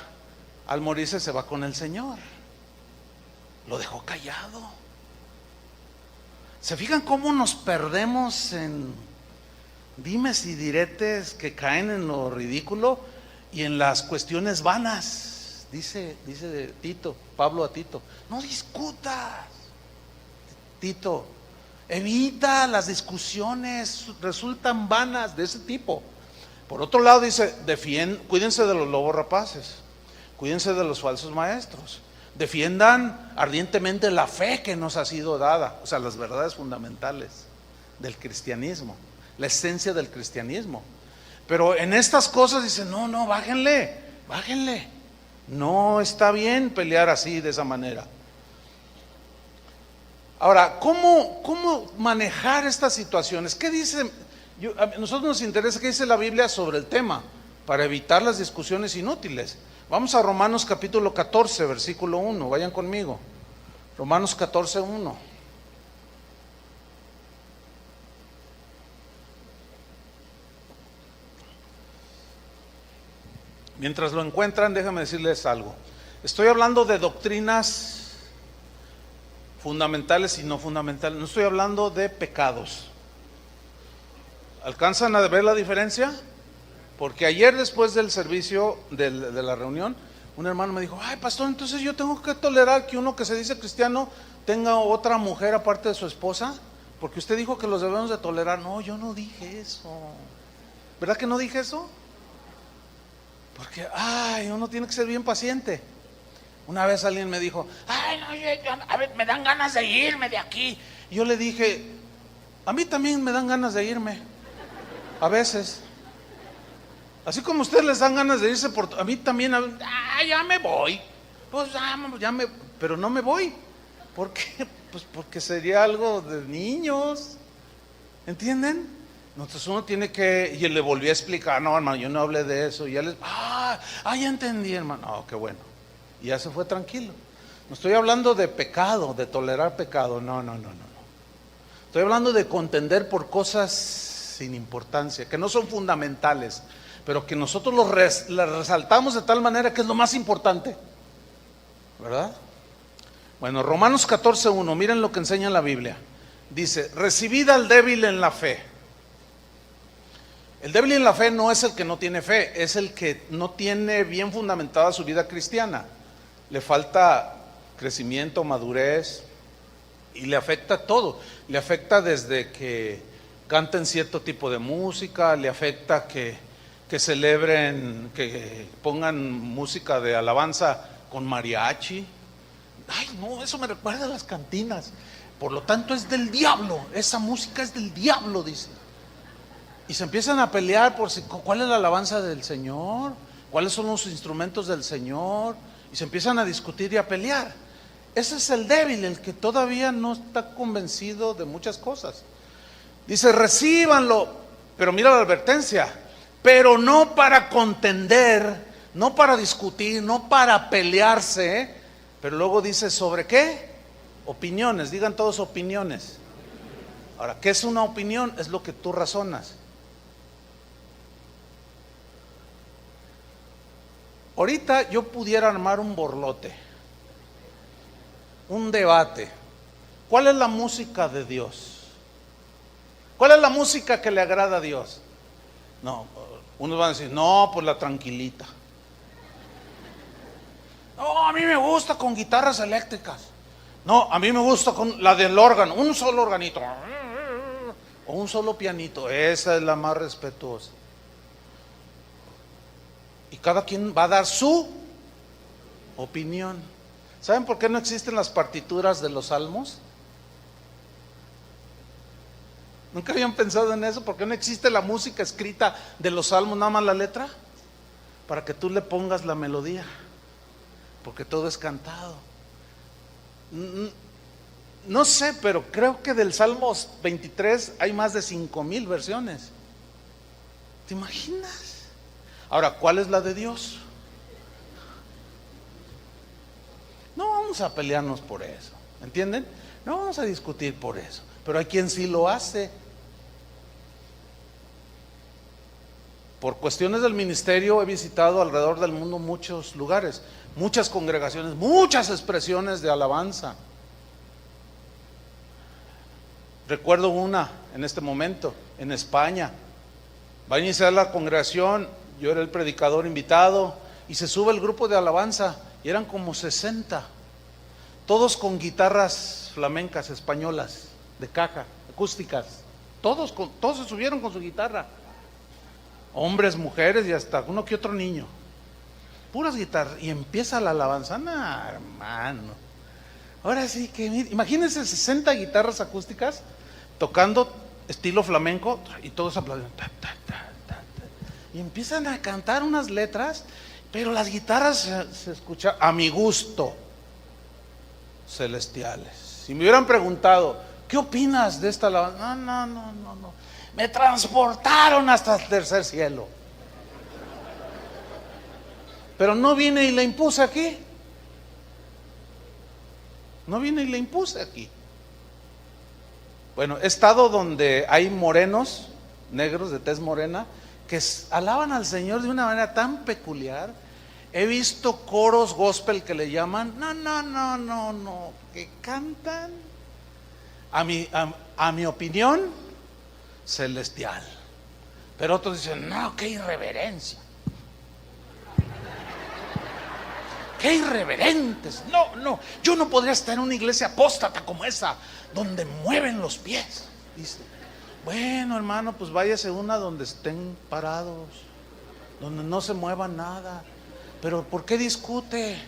Speaker 1: al morirse se va con el Señor. Lo dejó callado. ¿Se fijan cómo nos perdemos en dimes y diretes que caen en lo ridículo y en las cuestiones vanas? Dice Tito, Pablo a Tito, no discutas, Tito, evita las discusiones, resultan vanas de ese tipo. Por otro lado dice, cuídense de los lobos rapaces, cuídense de los falsos maestros. Defiendan ardientemente la fe que nos ha sido dada, o sea, las verdades fundamentales del cristianismo, la esencia del cristianismo. Pero en estas cosas dicen, no, bájenle. No está bien pelear así, de esa manera. Ahora, ¿cómo manejar estas situaciones? ¿Qué dice? A nosotros nos interesa qué dice la Biblia sobre el tema, para evitar las discusiones inútiles. Vamos a Romanos capítulo 14, versículo 1, vayan conmigo. Romanos 14, 1. Mientras lo encuentran, déjenme decirles algo. Estoy hablando de doctrinas fundamentales y no fundamentales. No estoy hablando de pecados. ¿Alcanzan a ver la diferencia? Porque ayer después del servicio de la reunión, un hermano me dijo, ay pastor, entonces yo tengo que tolerar que uno que se dice cristiano tenga otra mujer aparte de su esposa, porque usted dijo que los debemos de tolerar. No, yo no dije eso. ¿Verdad que no dije eso? Porque, uno tiene que ser bien paciente. Una vez alguien me dijo, a ver, me dan ganas de irme de aquí. Y yo le dije, a mí también me dan ganas de irme, a veces. Así como a ustedes les dan ganas de irse, a mí también, ya me voy. Pues pero no me voy. ¿Por qué? Pues porque sería algo de niños. ¿Entienden? Entonces uno tiene que, y le volví a explicar, no hermano, yo no hablé de eso. Y ya ya entendí hermano, qué bueno. Y ya se fue tranquilo. No estoy hablando de pecado, de tolerar pecado, no. Estoy hablando de contender por cosas sin importancia, que no son fundamentales, pero que nosotros las resaltamos de tal manera que es lo más importante, ¿verdad? Bueno, Romanos 14:1, miren lo que enseña la Biblia. Dice, recibid al débil en la fe. El débil en la fe no es el que no tiene fe, es el que no tiene bien fundamentada su vida cristiana. Le falta crecimiento, madurez, y le afecta todo. Le afecta desde que canten cierto tipo de música, le afecta que celebren, que pongan música de alabanza con mariachi. Ay, no, eso me recuerda a las cantinas. Por lo tanto es del diablo, esa música es del diablo, dice. Y se empiezan a pelear por cuál es la alabanza del Señor, cuáles son los instrumentos del Señor, y se empiezan a discutir y a pelear. Ese es el débil, el que todavía no está convencido de muchas cosas. Dice, recíbanlo, pero mira la advertencia, pero no para contender, no para discutir, no para pelearse, pero luego dice, ¿sobre qué? Opiniones, digan todos opiniones. Ahora, ¿qué es una opinión? Es lo que tú razonas. Ahorita yo pudiera armar un borlote, un debate. ¿Cuál es la música de Dios? ¿Cuál es la música que le agrada a Dios? No, unos van a decir, no, pues la tranquilita. No, a mí me gusta con guitarras eléctricas. No, a mí me gusta con la del órgano, un solo organito. o un solo pianito, esa es la más respetuosa. Y cada quien va a dar su opinión. ¿Saben por qué no existen las partituras de los salmos? ¿Nunca habían pensado en eso? ¿Por qué no existe la música escrita de los salmos, nada más la letra? Para que tú le pongas la melodía, porque todo es cantado. No sé, pero creo que del Salmo 23 hay más de 5,000 versiones. ¿Te imaginas? Ahora, ¿cuál es la de Dios? No vamos a pelearnos por eso, ¿entienden? No vamos a discutir por eso, pero hay quien sí lo hace. Por cuestiones del ministerio he visitado alrededor del mundo muchos lugares, muchas congregaciones, muchas expresiones de alabanza. Recuerdo una en este momento, en España. Va a iniciar la congregación, yo era el predicador invitado, y se sube el grupo de alabanza, y eran como 60, todos con guitarras flamencas españolas, de caja, acústicas, todos se subieron con su guitarra, hombres, mujeres y hasta uno que otro niño, puras guitarras, y empieza la alabanza. No, hermano, ahora sí que, imagínense 60 guitarras acústicas tocando estilo flamenco, y todos aplauden, y empiezan a cantar unas letras, pero las guitarras se escuchan a mi gusto, celestiales. Si me hubieran preguntado, ¿qué opinas de esta alabanza? No, me transportaron hasta el tercer cielo, pero no vine y la impuse aquí. No vine y la impuse aquí. Bueno, he estado donde hay morenos, negros de tez morena, que alaban al Señor de una manera tan peculiar. He visto coros gospel que le llaman, no, que cantan, a mi opinión, celestial. Pero otros dicen, no, qué irreverencia. ¡Qué irreverentes! No, yo no podría estar en una iglesia apóstata como esa, donde mueven los pies. Dice, bueno, hermano, pues váyase una donde estén parados, donde no se mueva nada. Pero ¿por qué discute?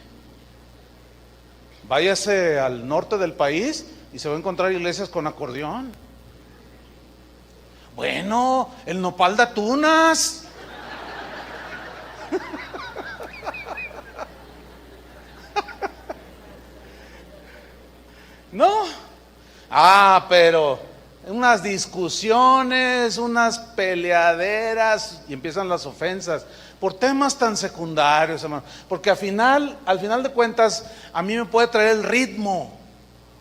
Speaker 1: Váyase al norte del país y se va a encontrar iglesias con acordeón. Bueno, el nopal de Tunas. No, pero unas discusiones, unas peleaderas, y empiezan las ofensas por temas tan secundarios, hermano. Porque al final de cuentas, a mí me puede traer el ritmo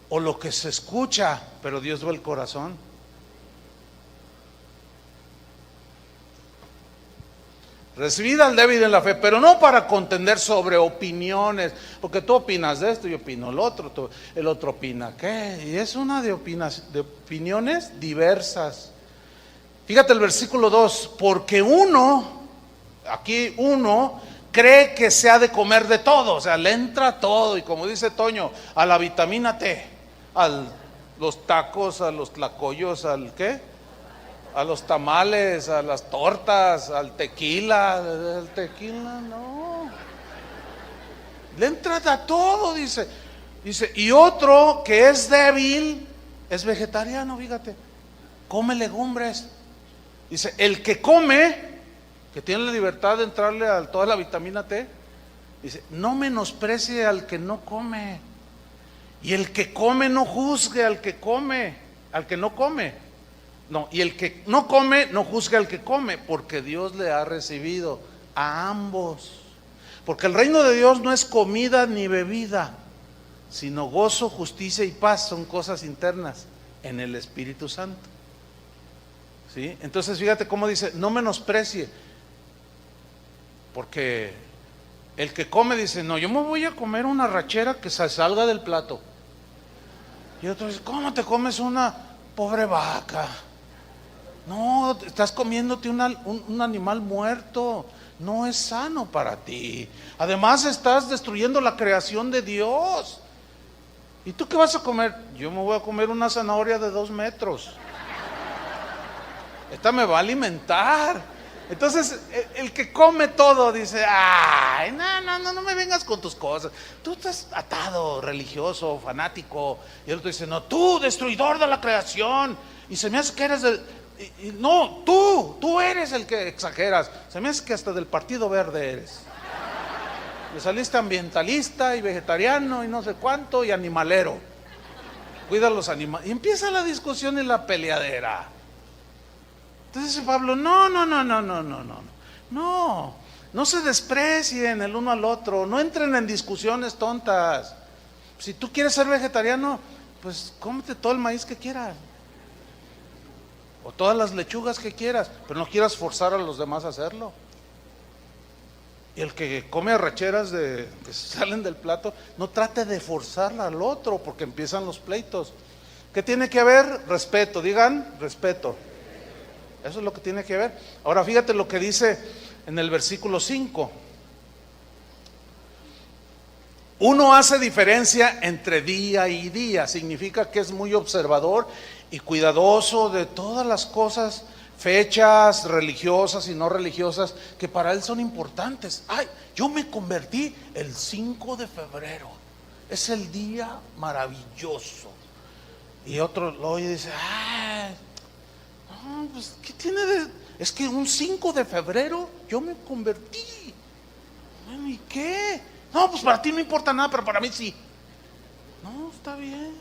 Speaker 1: o lo que se escucha, pero Dios ve el corazón. Recibid al débil en la fe, pero no para contender sobre opiniones, porque tú opinas de esto, yo opino lo otro, el otro opina qué, y es una de opiniones diversas. Fíjate el versículo 2, porque uno cree que se ha de comer de todo, o sea, le entra todo, y como dice Toño, a la vitamina T, a los tacos, a los tlacoyos, al ¿qué? A los tamales, a las tortas, al tequila. El tequila no, le entra a todo, dice, y otro que es débil, es vegetariano, fíjate, come legumbres. Dice, el que come, que tiene la libertad de entrarle a toda la vitamina T, dice, no menosprecie al que no come, y el que come no juzgue al que no come. No, y el que no come, no juzga al que come, porque Dios le ha recibido a ambos. Porque el reino de Dios no es comida ni bebida, sino gozo, justicia y paz, son cosas internas en el Espíritu Santo. ¿Sí? Entonces fíjate cómo dice, no menosprecie, porque el que come dice, no, yo me voy a comer una rachera que se salga del plato. Y otro dice, ¿cómo te comes una pobre vaca? No, estás comiéndote un animal muerto, no es sano para ti. Además estás destruyendo la creación de Dios. ¿Y tú qué vas a comer? Yo me voy a comer una zanahoria de 2 metros. esta me va a alimentar. Entonces el que come todo dice, ay, no me vengas con tus cosas. Tú estás atado, religioso, fanático. Y el otro dice, no, tú, destruidor de la creación. Y se me hace que eres no, tú eres el que exageras. Se me hace que hasta del Partido Verde eres. Le saliste ambientalista y vegetariano y no sé cuánto y animalero. Cuida los animales. Y empieza la discusión y la peleadera. Entonces dice Pablo, no se desprecien el uno al otro, no entren en discusiones tontas. Si tú quieres ser vegetariano, pues cómete todo el maíz que quieras, o todas las lechugas que quieras, pero no quieras forzar a los demás a hacerlo. Y el que come arracheras que salen del plato, no trate de forzarla al otro, porque empiezan los pleitos. ¿Qué tiene que haber? Respeto, digan, respeto. Eso es lo que tiene que ver. Ahora fíjate lo que dice en el versículo 5. Uno hace diferencia entre día y día. Significa que es muy observador y cuidadoso de todas las cosas, fechas religiosas y no religiosas, que para él son importantes. Ay, yo me convertí el 5 de febrero. Es el día maravilloso. Y otro lo oye y dice, ay, no, pues, ¿qué tiene de...? Es que un 5 de febrero yo me convertí. Bueno, ¿y qué? No, pues para ti no importa nada, pero para mí sí. No, está bien.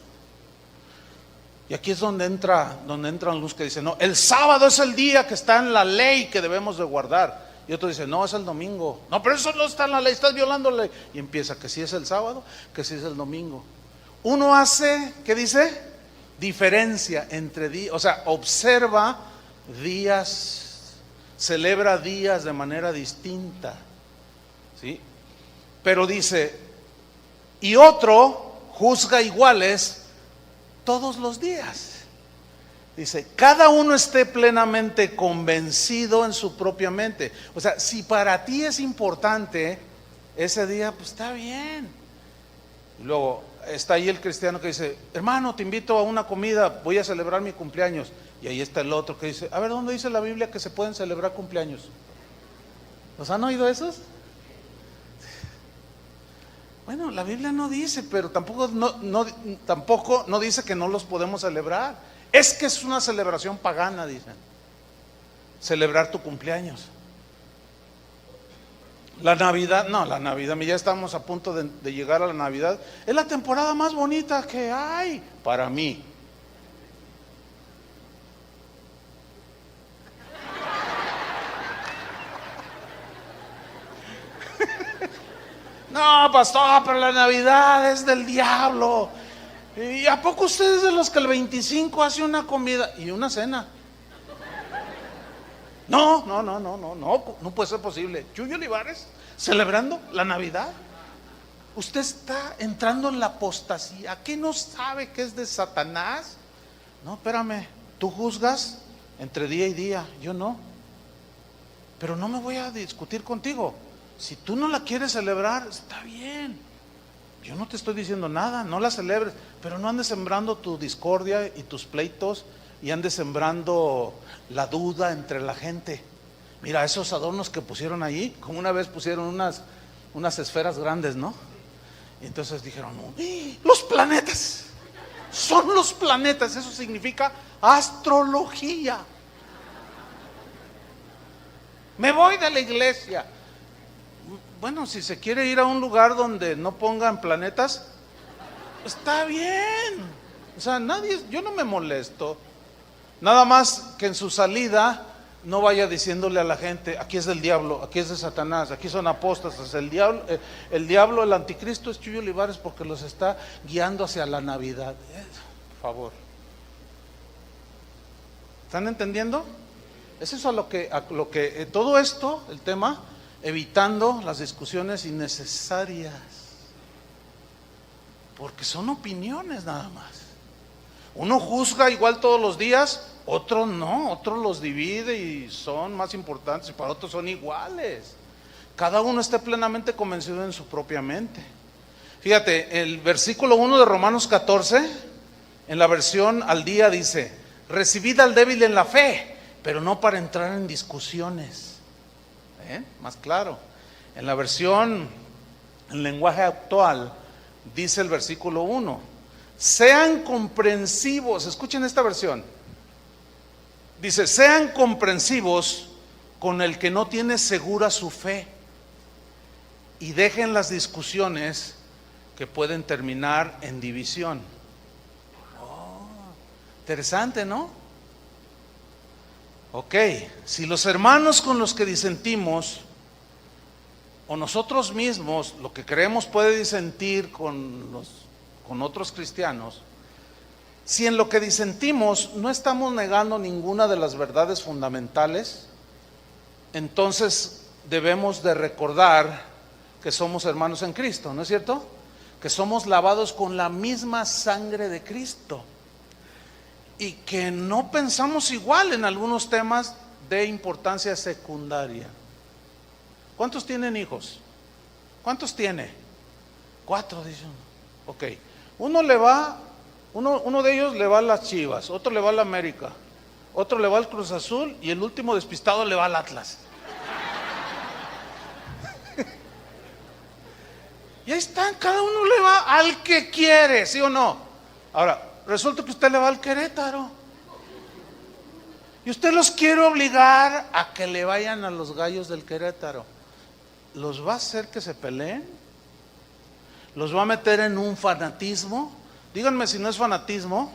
Speaker 1: Y aquí es donde entran los que dicen, no, el sábado es el día que está en la ley que debemos de guardar. Y otro dice, no, es el domingo. No, pero eso no está en la ley, estás violando la ley. Y empieza que sí es el sábado, que sí es el domingo. Uno hace, ¿qué dice? Diferencia entre días, o sea, observa días, celebra días de manera distinta, ¿sí? Pero dice, y otro juzga iguales todos los días. Dice, cada uno esté plenamente convencido en su propia mente. O sea, si para ti es importante ese día, pues está bien. Y luego está ahí el cristiano que dice, hermano, te invito a una comida, voy a celebrar mi cumpleaños. Y ahí está el otro que dice, a ver, ¿dónde dice la Biblia que se pueden celebrar cumpleaños? ¿Los han oído esos? Bueno, la Biblia no dice, pero tampoco no dice que no los podemos celebrar. Es que es una celebración pagana, dicen. Celebrar tu cumpleaños. La Navidad, ya estamos a punto de llegar a la Navidad. Es la temporada más bonita que hay para mí. No, pastor, pero la Navidad es del diablo. ¿Y a poco ustedes de los que el 25 hace una comida y una cena? No puede ser posible. Chuyo Olivares celebrando la Navidad. Usted está entrando en la apostasía. ¿Qué no sabe que es de Satanás? No, espérame, tú juzgas entre día y día, yo no. Pero no me voy a discutir contigo. Si tú no la quieres celebrar, está bien. Yo no te estoy diciendo nada, no la celebres, pero no andes sembrando tu discordia y tus pleitos y andes sembrando la duda entre la gente. Mira, esos adornos que pusieron ahí, como una vez pusieron unas esferas grandes, ¿no? Y entonces dijeron, los planetas, son los planetas, eso significa astrología. Me voy de la iglesia. Bueno, si se quiere ir a un lugar donde no pongan planetas, está bien. O sea, yo no me molesto. Nada más que en su salida no vaya diciéndole a la gente, aquí es del diablo, aquí es de Satanás, aquí son apóstatas, el diablo, el anticristo es Chuyo Olivares porque los está guiando hacia la Navidad. Por favor. ¿Están entendiendo? Es eso a lo que todo esto, el tema, evitando las discusiones innecesarias, porque son opiniones nada más. Uno juzga igual todos los días, otro no, otro los divide y son más importantes, y para otros son iguales. Cada uno esté plenamente convencido en su propia mente. Fíjate, el versículo 1 de Romanos 14, en la versión al día dice, recibid al débil en la fe pero no para entrar en discusiones. Más claro, en la versión, en lenguaje actual, dice el versículo 1, sean comprensivos. Escuchen esta versión. Dice, sean comprensivos con el que no tiene segura su fe y dejen las discusiones que pueden terminar en división. Interesante, ¿no? Ok, si los hermanos con los que disentimos, o nosotros mismos, lo que creemos puede disentir con otros cristianos, si en lo que disentimos no estamos negando ninguna de las verdades fundamentales, entonces debemos de recordar que somos hermanos en Cristo, ¿no es cierto? Que somos lavados con la misma sangre de Cristo y que no pensamos igual en algunos temas de importancia secundaria. ¿Cuántos tienen hijos? ¿Cuántos tiene? 4, dicen. Ok, uno de ellos le va a las Chivas, otro le va a la América, otro le va al Cruz Azul y el último despistado le va al Atlas. Y ahí están, cada uno le va al que quiere, ¿sí o no? Ahora, resulta que usted le va al Querétaro y usted los quiere obligar a que le vayan a los Gallos del Querétaro. ¿Los va a hacer que se peleen? ¿Los va a meter en un fanatismo? Díganme si no es fanatismo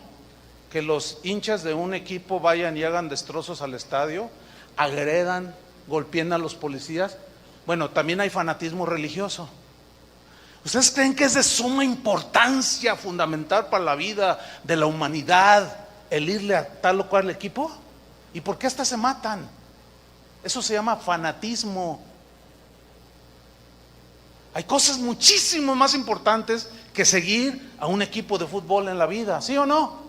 Speaker 1: que los hinchas de un equipo vayan y hagan destrozos al estadio, agredan, golpeen a los policías. Bueno, también hay fanatismo religioso. ¿Ustedes creen que es de suma importancia fundamental para la vida de la humanidad el irle a tal o cual equipo? ¿Y por qué hasta se matan? Eso se llama fanatismo. Hay cosas muchísimo más importantes que seguir a un equipo de fútbol en la vida, ¿sí o no?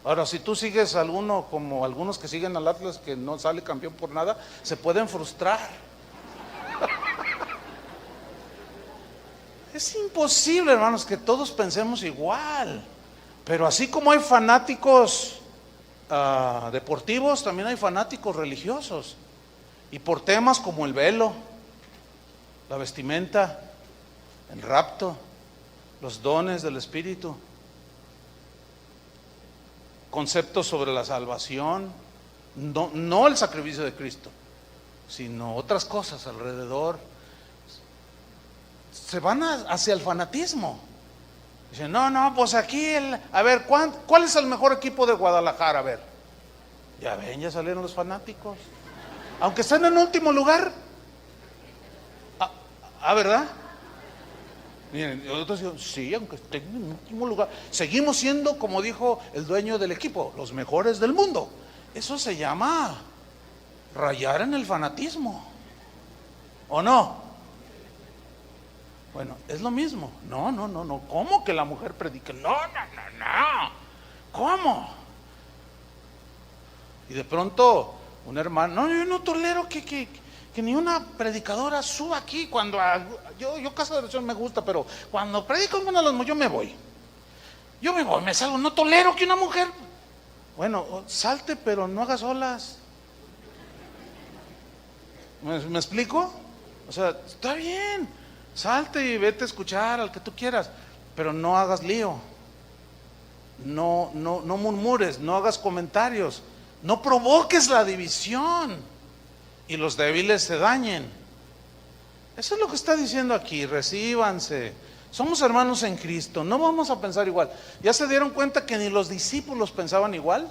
Speaker 1: Ahora, si tú sigues a alguno como algunos que siguen al Atlas que no sale campeón por nada, se pueden frustrar. Es imposible, hermanos, que todos pensemos igual. Pero así como hay fanáticos deportivos, también hay fanáticos religiosos. Y por temas como el velo, la vestimenta, el rapto, los dones del Espíritu, conceptos sobre la salvación, no el sacrificio de Cristo, sino otras cosas alrededor, se van hacia el fanatismo. Dicen, no, pues aquí, a ver, ¿cuál es el mejor equipo de Guadalajara? A ver, ya ven, ya salieron los fanáticos, aunque estén en último lugar. ¿Verdad? Miren, otros dicen, sí, aunque estén en último lugar, seguimos siendo, como dijo el dueño del equipo, los mejores del mundo. Eso se llama rayar en el fanatismo, ¿o no? Bueno, es lo mismo. No. ¿Cómo que la mujer predique? No. ¿Cómo? Y de pronto un hermano, no, yo no tolero que ni una predicadora suba aquí cuando yo Casa de Oración me gusta, pero cuando predico en una de las yo me voy, me salgo, no tolero que una mujer, bueno, salte pero no hagas olas. ¿Me explico? O sea, está bien, salte y vete a escuchar al que tú quieras, pero no hagas lío, no murmures, no hagas comentarios, no provoques la división y los débiles se dañen. Eso es lo que está diciendo aquí. Recíbanse, somos hermanos en Cristo, no vamos a pensar igual. Ya se dieron cuenta que ni los discípulos pensaban igual,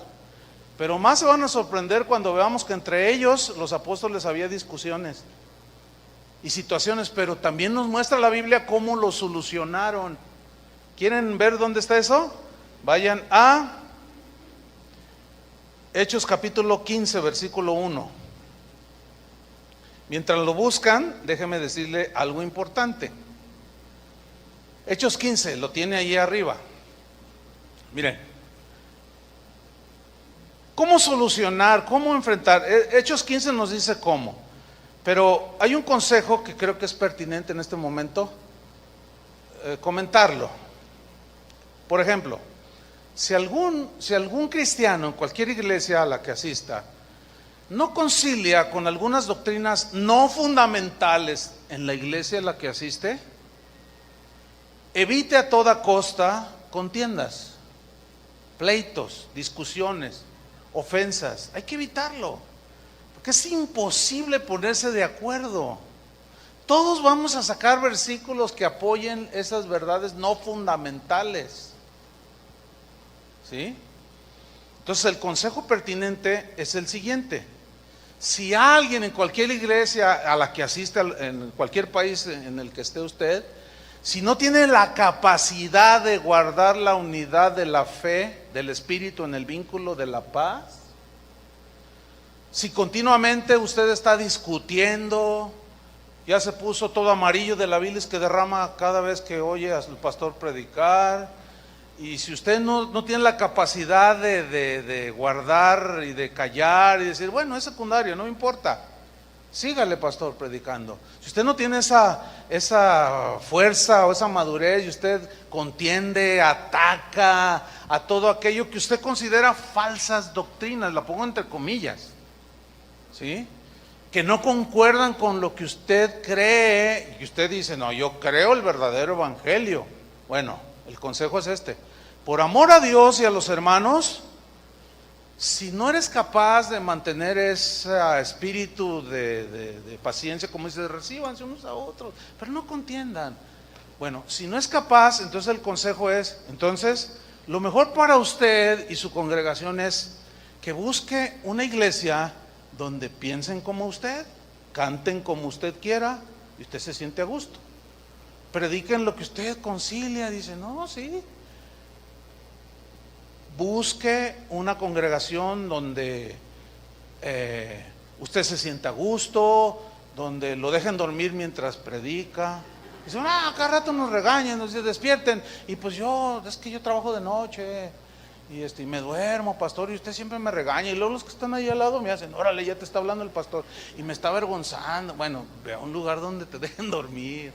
Speaker 1: pero más se van a sorprender cuando veamos que entre ellos, los apóstoles, había discusiones y situaciones, pero también nos muestra la Biblia cómo lo solucionaron. ¿Quieren ver dónde está eso? Vayan a Hechos capítulo 15, versículo 1. Mientras lo buscan, déjeme decirle algo importante. Hechos 15, lo tiene ahí arriba. Miren, ¿cómo solucionar? ¿Cómo enfrentar? Hechos 15 nos dice cómo, pero hay un consejo que creo que es pertinente en este momento comentarlo. Por ejemplo, Si algún cristiano en cualquier iglesia a la que asista no concilia con algunas doctrinas no fundamentales en la iglesia a la que asiste, evite a toda costa contiendas, pleitos, discusiones, ofensas. Hay que evitarlo, porque es imposible ponerse de acuerdo. Todos vamos a sacar versículos que apoyen esas verdades no fundamentales, ¿sí? Entonces el consejo pertinente es el siguiente: si alguien en cualquier iglesia a la que asiste, en cualquier país en el que esté usted, si no tiene la capacidad de guardar la unidad de la fe, del espíritu en el vínculo de la paz, si continuamente usted está discutiendo, ya se puso todo amarillo de la bilis que derrama cada vez que oye al pastor predicar, y si usted no tiene la capacidad de guardar y de callar y decir, bueno, es secundario, no me importa, sígale pastor predicando. Si usted no tiene esa fuerza o esa madurez y usted contiende, ataca a todo aquello que usted considera falsas doctrinas, la pongo entre comillas, ¿sí?, que no concuerdan con lo que usted cree, y usted dice, no, yo creo el verdadero evangelio. Bueno, el consejo es este: por amor a Dios y a los hermanos, si no eres capaz de mantener ese espíritu de paciencia, como dice, recíbanse unos a otros, pero no contiendan. Bueno, si no es capaz, entonces el consejo es, entonces, lo mejor para usted y su congregación es que busque una iglesia donde piensen como usted, canten como usted quiera y usted se siente a gusto. Prediquen lo que usted concilia, dice, no, sí. Busque una congregación donde usted se sienta a gusto, donde lo dejen dormir mientras predica. Dice, cada rato nos regañan, nos despierten, y pues es que yo trabajo de noche y me duermo, pastor, y usted siempre me regaña, y luego los que están ahí al lado me hacen, órale, ya te está hablando el pastor, y me está avergonzando. Bueno, ve a un lugar donde te dejen dormir.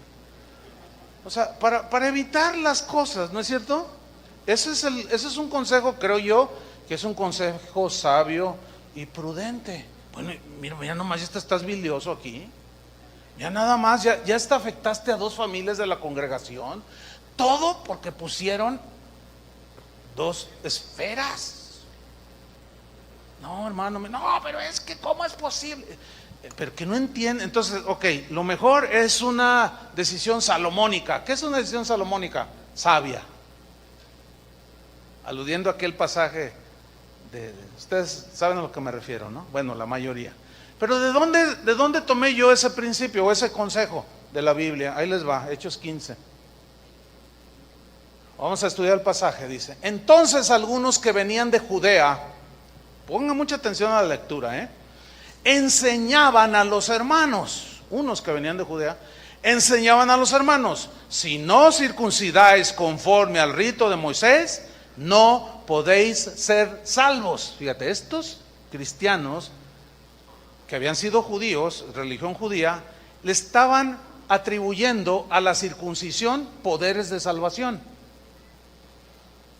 Speaker 1: O sea, para evitar las cosas, ¿no es cierto? Ese es un consejo, creo yo, que es un consejo sabio y prudente. Bueno, mira, ya nomás ya estás bilioso aquí. Ya nada más, ya hasta afectaste a 2 familias de la congregación. Todo porque pusieron 2 esferas. No, hermano, no, pero es que ¿cómo es posible? Pero que no entienden. Entonces, ok, lo mejor es una decisión salomónica. ¿Qué es una decisión salomónica? Sabia. Aludiendo a aquel pasaje ustedes saben a lo que me refiero, ¿no? Bueno, la mayoría. Pero ¿de dónde tomé yo ese principio o ese consejo de la Biblia? Ahí les va, Hechos 15. Vamos a estudiar el pasaje, dice: entonces algunos que venían de Judea, pongan mucha atención a la lectura, enseñaban a los hermanos, unos que venían de Judea, enseñaban a los hermanos, si no circuncidáis conforme al rito de Moisés, no podéis ser salvos. Fíjate, estos cristianos que habían sido judíos, religión judía, le estaban atribuyendo a la circuncisión poderes de salvación.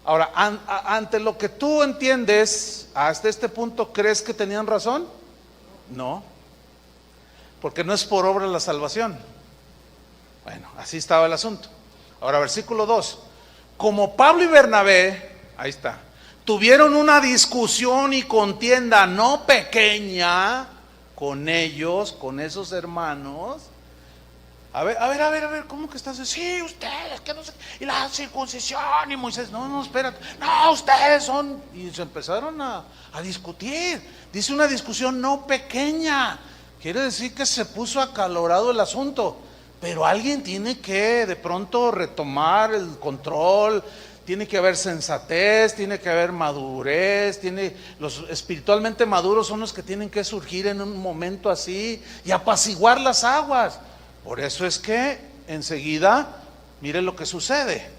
Speaker 1: Ahora, ante lo que tú entiendes, hasta este punto, ¿crees que tenían razón? No, porque no es por obra la salvación. Bueno, así estaba el asunto. Ahora, versículo 2. Como Pablo y Bernabé, ahí está, tuvieron una discusión y contienda no pequeña con ellos, con esos hermanos. A ver, ¿cómo que estás? Sí, ustedes, que no sé, y la circuncisión, y Moisés, no, espérate, no, ustedes son, y se empezaron a discutir. Dice una discusión no pequeña, quiere decir que se puso acalorado el asunto, pero alguien tiene que de pronto retomar el control, tiene que haber sensatez, tiene que haber madurez, los espiritualmente maduros son los que tienen que surgir en un momento así y apaciguar las aguas. Por eso es que enseguida, mire lo que sucede.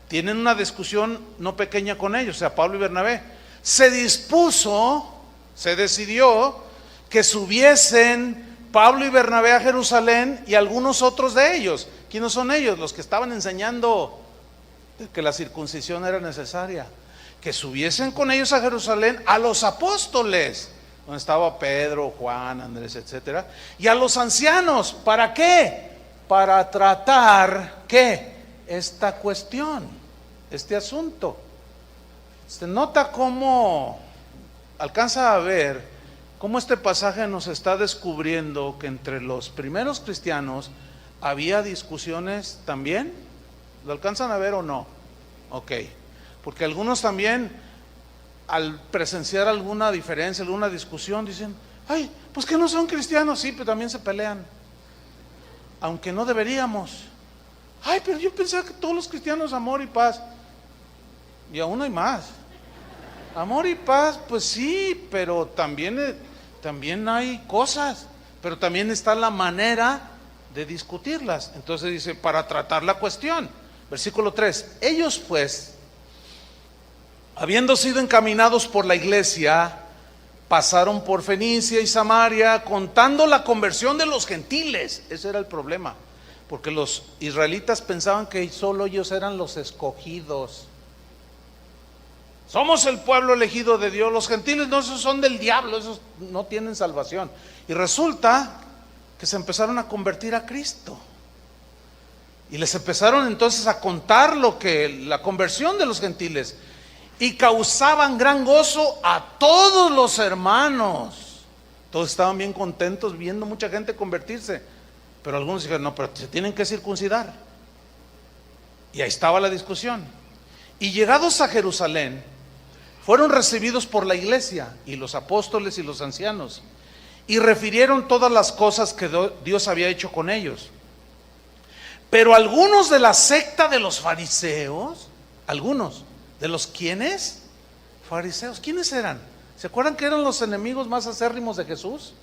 Speaker 1: Tienen una discusión no pequeña con ellos, o sea, Pablo y Bernabé. Se decidió que subiesen Pablo y Bernabé a Jerusalén y algunos otros de ellos. ¿Quiénes son ellos? Los que estaban enseñando que la circuncisión era necesaria. que subiesen con ellos a Jerusalén a los apóstoles, donde estaba Pedro, Juan, Andrés, etcétera, y a los ancianos. ¿Para qué? Para tratar, ¿qué? Esta cuestión, este asunto. Se nota cómo alcanza a ver cómo este pasaje nos está descubriendo que entre los primeros cristianos había discusiones también. ¿Lo alcanzan a ver o no? Ok, porque algunos también, al presenciar alguna diferencia, alguna discusión, dicen: ay, pues que no son cristianos. Sí, pero también se pelean, aunque no deberíamos. Ay, pero yo pensaba que todos los cristianos amor y paz. Y aún hay más. Amor y paz, pues sí, pero también hay cosas, pero también está la manera de discutirlas. Entonces dice, para tratar la cuestión. Versículo 3, ellos pues, habiendo sido encaminados por la iglesia, pasaron por Fenicia y Samaria, contando la conversión de los gentiles. Ese era el problema, porque los israelitas pensaban que solo ellos eran los escogidos. Somos el pueblo elegido de Dios. Los gentiles no, esos son del diablo, esos no tienen salvación. Y resulta que se empezaron a convertir a Cristo. Y les empezaron entonces a contar la conversión de los gentiles. Y causaban gran gozo a todos los hermanos. Todos estaban bien contentos viendo mucha gente convertirse. Pero algunos dijeron, no, pero se tienen que circuncidar. Y ahí estaba la discusión. Y llegados a Jerusalén, fueron recibidos por la iglesia y los apóstoles y los ancianos, y refirieron todas las cosas que Dios había hecho con ellos. Pero algunos de la secta de los fariseos, algunos de los ¿quiénes? Fariseos. ¿Quiénes eran? ¿Se acuerdan que eran los enemigos más acérrimos de Jesús?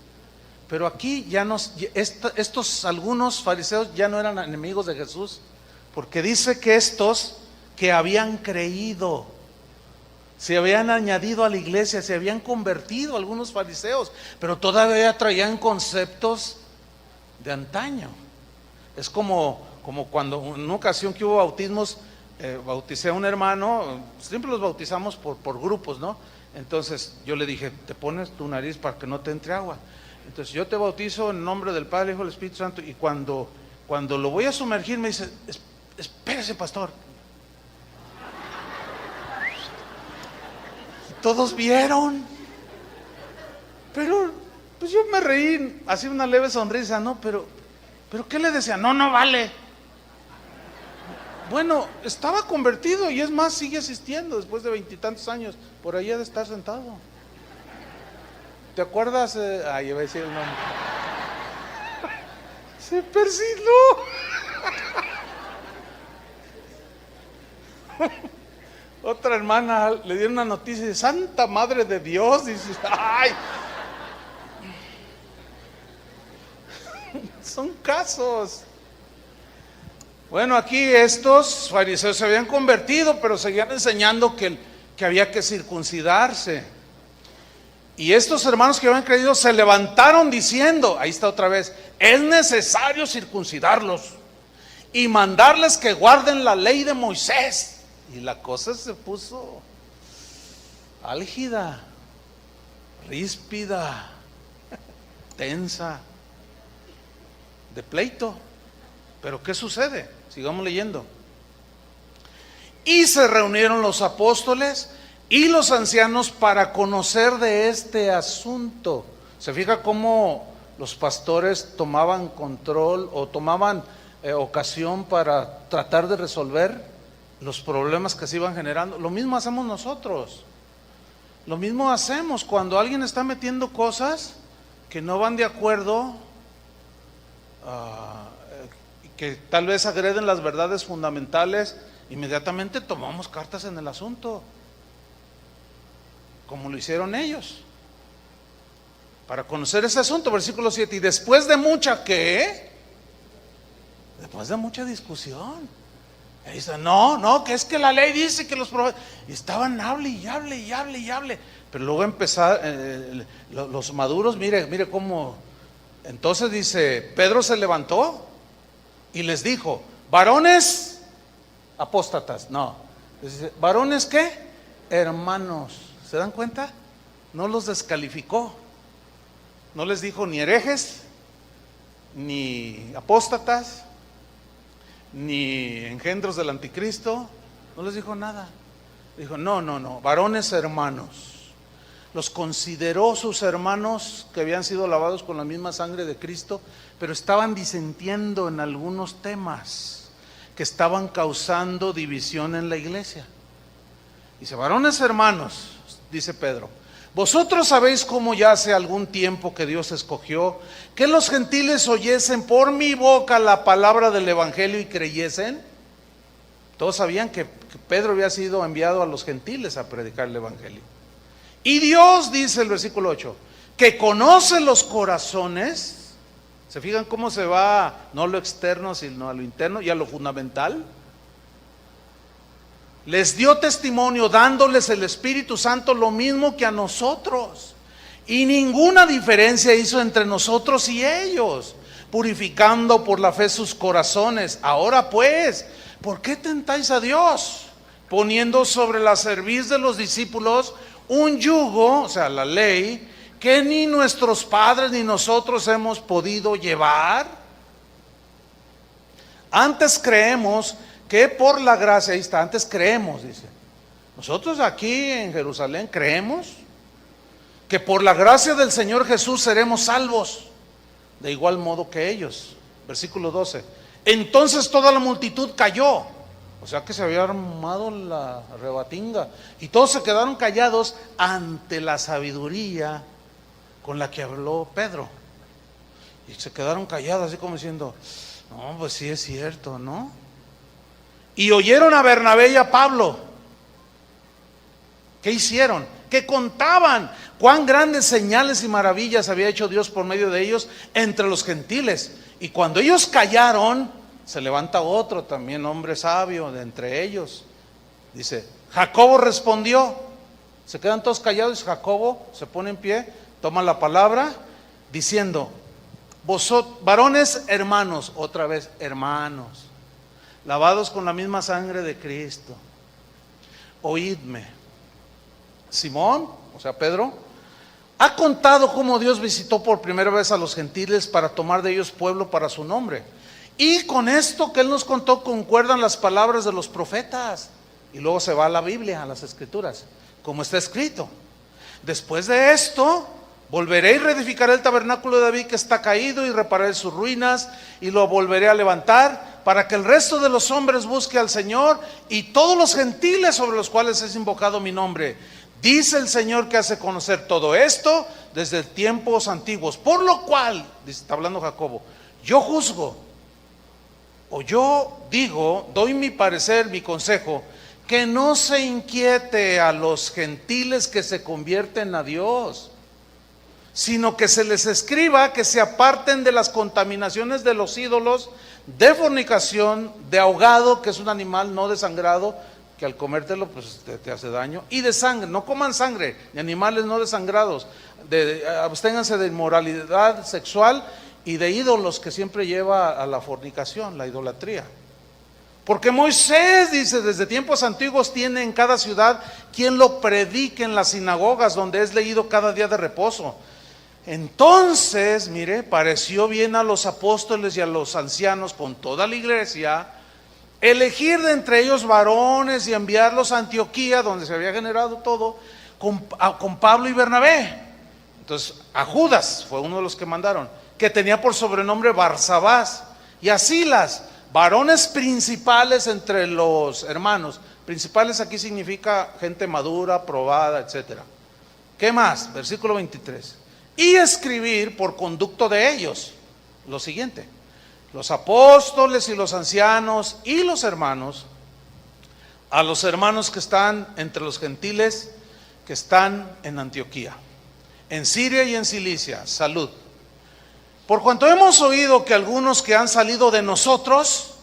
Speaker 1: Pero aquí ya estos algunos fariseos ya no eran enemigos de Jesús, porque dice que estos que habían creído, se habían añadido a la iglesia, se habían convertido algunos fariseos, pero todavía traían conceptos de antaño. Es como cuando en una ocasión que hubo bautismos, bauticé a un hermano, siempre los bautizamos por grupos, ¿no? Entonces yo le dije, te pones tu nariz para que no te entre agua. Entonces yo te bautizo en nombre del Padre, Hijo y del Espíritu Santo, y cuando lo voy a sumergir me dice, espérese, pastor. Todos vieron, pero pues yo me reí, así una leve sonrisa, ¿no? Pero ¿qué le decía? No vale. Bueno, estaba convertido y es más, sigue asistiendo después de 20 y tantos años, por ahí ha de estar sentado. ¿Te acuerdas? Iba a decir el nombre. Se persinó. Otra hermana le dieron una noticia de Santa Madre de Dios, dice, ay, son casos. Bueno, aquí estos fariseos se habían convertido, pero seguían enseñando que había que circuncidarse. Y estos hermanos que habían creído se levantaron diciendo, ahí está otra vez, es necesario circuncidarlos y mandarles que guarden la ley de Moisés. Y la cosa se puso álgida, ríspida, tensa, de pleito. Pero ¿qué sucede? Sigamos leyendo. Y se reunieron los apóstoles y los ancianos para conocer de este asunto. ¿Se fija cómo los pastores tomaban control o tomaban ocasión para tratar de resolver los problemas que se iban generando? Lo mismo hacemos nosotros. Lo mismo hacemos cuando alguien está metiendo cosas que no van de acuerdo, que tal vez agreden las verdades fundamentales. Inmediatamente tomamos cartas en el asunto, como lo hicieron ellos, para conocer ese asunto. Versículo 7, y después de mucha después de mucha discusión, y dice, no, que es que la ley dice que los profetas, y estaban hable y hable, pero luego empezaron los maduros, mire cómo. Entonces dice, Pedro se levantó y les dijo, varones apóstatas, no, dice, varones ¿qué? hermanos. ¿Se dan cuenta? No los descalificó. No les dijo ni herejes, ni apóstatas, ni engendros del anticristo. No les dijo nada. Dijo, no, varones hermanos. Los consideró sus hermanos que habían sido lavados con la misma sangre de Cristo, pero estaban disentiendo en algunos temas que estaban causando división en la iglesia. Dice, varones hermanos, dice Pedro, vosotros sabéis cómo ya hace algún tiempo que Dios escogió que los gentiles oyesen por mi boca la palabra del evangelio y creyesen. Todos sabían que Pedro había sido enviado a los gentiles a predicar el evangelio. Y Dios, dice el versículo 8, que conoce los corazones. ¿Se fijan cómo se va no a lo externo sino a lo interno y a lo fundamental? Les dio testimonio dándoles el Espíritu Santo lo mismo que a nosotros, y ninguna diferencia hizo entre nosotros y ellos, purificando por la fe sus corazones. Ahora pues, ¿por qué tentáis a Dios? Poniendo sobre la cerviz de los discípulos un yugo, o sea, la ley, que ni nuestros padres ni nosotros hemos podido llevar. Antes creemos que por la gracia, ahí está, antes creemos, dice. Nosotros aquí en Jerusalén creemos que por la gracia del Señor Jesús seremos salvos, de igual modo que ellos. Versículo 12. Entonces toda la multitud cayó. O sea que se había armado la rebatinga y todos se quedaron callados ante la sabiduría con la que habló Pedro. Y se quedaron callados así como diciendo, no, pues sí es cierto, ¿no? Y oyeron a Bernabé y a Pablo. ¿Qué hicieron? Que contaban cuán grandes señales y maravillas había hecho Dios por medio de ellos entre los gentiles. Y cuando ellos callaron, se levanta otro también, hombre sabio de entre ellos. Dice, Jacobo respondió. Se quedan todos callados. Jacobo se pone en pie, toma la palabra, diciendo, vosotros, varones hermanos, otra vez hermanos, lavados con la misma sangre de Cristo, oídme. Simón, o sea Pedro, ha contado cómo Dios visitó por primera vez a los gentiles para tomar de ellos pueblo para su nombre. Y con esto que él nos contó concuerdan las palabras de los profetas. Y luego se va a la Biblia, a las Escrituras, como está escrito. Después de esto, volveré y reedificaré el tabernáculo de David que está caído y repararé sus ruinas y lo volveré a levantar para que el resto de los hombres busque al Señor y todos los gentiles sobre los cuales es invocado mi nombre. Dice el Señor que hace conocer todo esto desde tiempos antiguos. Por lo cual, está hablando Jacobo, yo juzgo, o yo digo, doy mi parecer, mi consejo, que no se inquiete a los gentiles que se convierten a Dios, sino que se les escriba que se aparten de las contaminaciones de los ídolos, de fornicación, de ahogado, que es un animal no desangrado, que al comértelo pues te hace daño, y de sangre. No coman sangre, ni animales no desangrados. Absténganse de inmoralidad sexual y de ídolos, que siempre lleva a la fornicación, la idolatría. Porque Moisés, dice, desde tiempos antiguos tiene en cada ciudad quien lo predique en las sinagogas, donde es leído cada día de reposo. Entonces, mire, pareció bien a los apóstoles y a los ancianos con toda la iglesia elegir de entre ellos varones y enviarlos a Antioquía, donde se había generado todo, con Pablo y Bernabé. Entonces, a Judas fue uno de los que mandaron, que tenía por sobrenombre Barsabás, y a Silas, varones principales entre los hermanos. Principales aquí significa gente madura, probada, etcétera. ¿Qué más? Versículo 23. Y escribir por conducto de ellos lo siguiente: los apóstoles y los ancianos y los hermanos, a los hermanos que están entre los gentiles que están en Antioquía, en Siria y en Cilicia, salud. Por cuanto hemos oído que algunos que han salido de nosotros,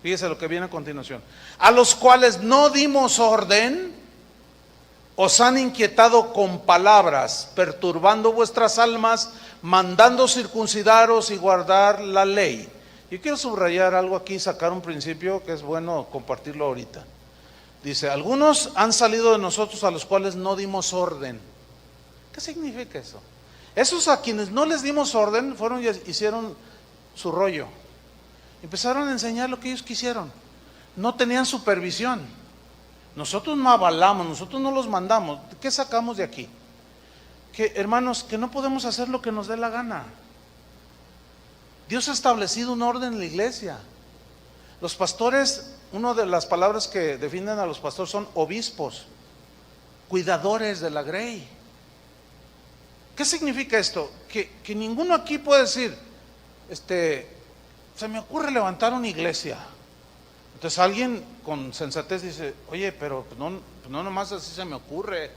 Speaker 1: fíjese lo que viene a continuación, a los cuales no dimos orden, os han inquietado con palabras, perturbando vuestras almas, mandando circuncidaros y guardar la ley. Yo quiero subrayar algo aquí, sacar un principio que es bueno compartirlo ahorita. Dice, algunos han salido de nosotros a los cuales no dimos orden. ¿Qué significa eso? Esos a quienes no les dimos orden fueron y hicieron su rollo. Empezaron a enseñar lo que ellos quisieron. No tenían supervisión. Nosotros no avalamos, nosotros no los mandamos. ¿Qué sacamos de aquí? Que, hermanos, que no podemos hacer lo que nos dé la gana. Dios ha establecido un orden en la iglesia. Los pastores, una de las palabras que definen a los pastores son obispos, cuidadores de la grey. ¿Qué significa esto? Que ninguno aquí puede decir, se me ocurre levantar una iglesia. Entonces alguien con sensatez dice, oye, pero pues no nomás así se me ocurre.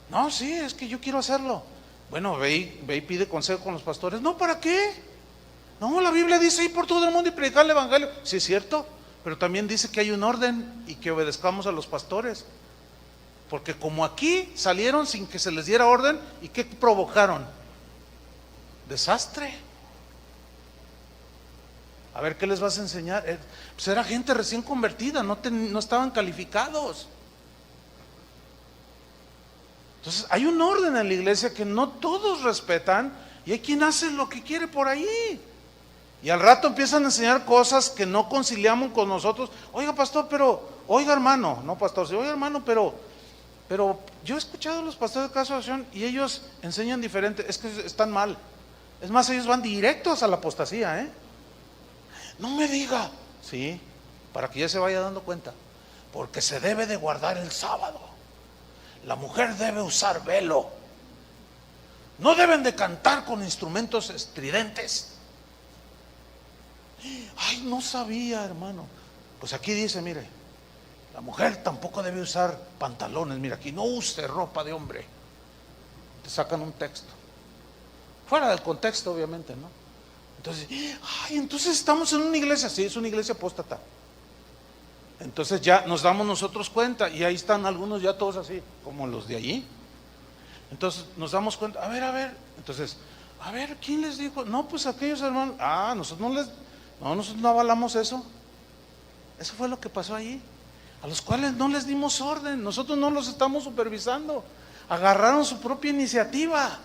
Speaker 1: No, sí, es que yo quiero hacerlo. Bueno, ve y pide consejo con los pastores. No, ¿para qué? No, la Biblia dice ir por todo el mundo y predicar el evangelio. Sí, es cierto, pero también dice que hay un orden y que obedezcamos a los pastores. Porque como aquí salieron sin que se les diera orden, ¿y qué provocaron? Desastre. A ver, ¿qué les vas a enseñar? Pues era gente recién convertida, no estaban calificados. Entonces hay un orden en la iglesia que no todos respetan, y hay quien hace lo que quiere por ahí. Y al rato empiezan a enseñar cosas que no conciliamos con nosotros. Oiga, pastor, oiga, hermano, no pastor, sí, oiga, hermano, pero yo he escuchado a los pastores de Casa de Oración y ellos enseñan diferente. Es que están mal. Es más, ellos van directos a la apostasía, No me diga. Sí, para que ya se vaya dando cuenta. Porque se debe de guardar el sábado. La mujer debe usar velo. No deben de cantar con instrumentos estridentes. Ay, no sabía, hermano. Pues aquí dice, mire, la mujer tampoco debe usar pantalones. Mira, aquí no use ropa de hombre. Te sacan un texto. Fuera del contexto, obviamente, ¿no? Entonces estamos en una iglesia. Sí, es una iglesia apóstata. Entonces ya nos damos nosotros cuenta. Y ahí están algunos ya todos así, como los de allí. Entonces nos damos cuenta. A ver. Entonces, ¿quién les dijo? No, pues aquellos hermanos. Nosotros no avalamos eso. Eso fue lo que pasó allí. A los cuales no les dimos orden. Nosotros no los estamos supervisando. Agarraron su propia iniciativa.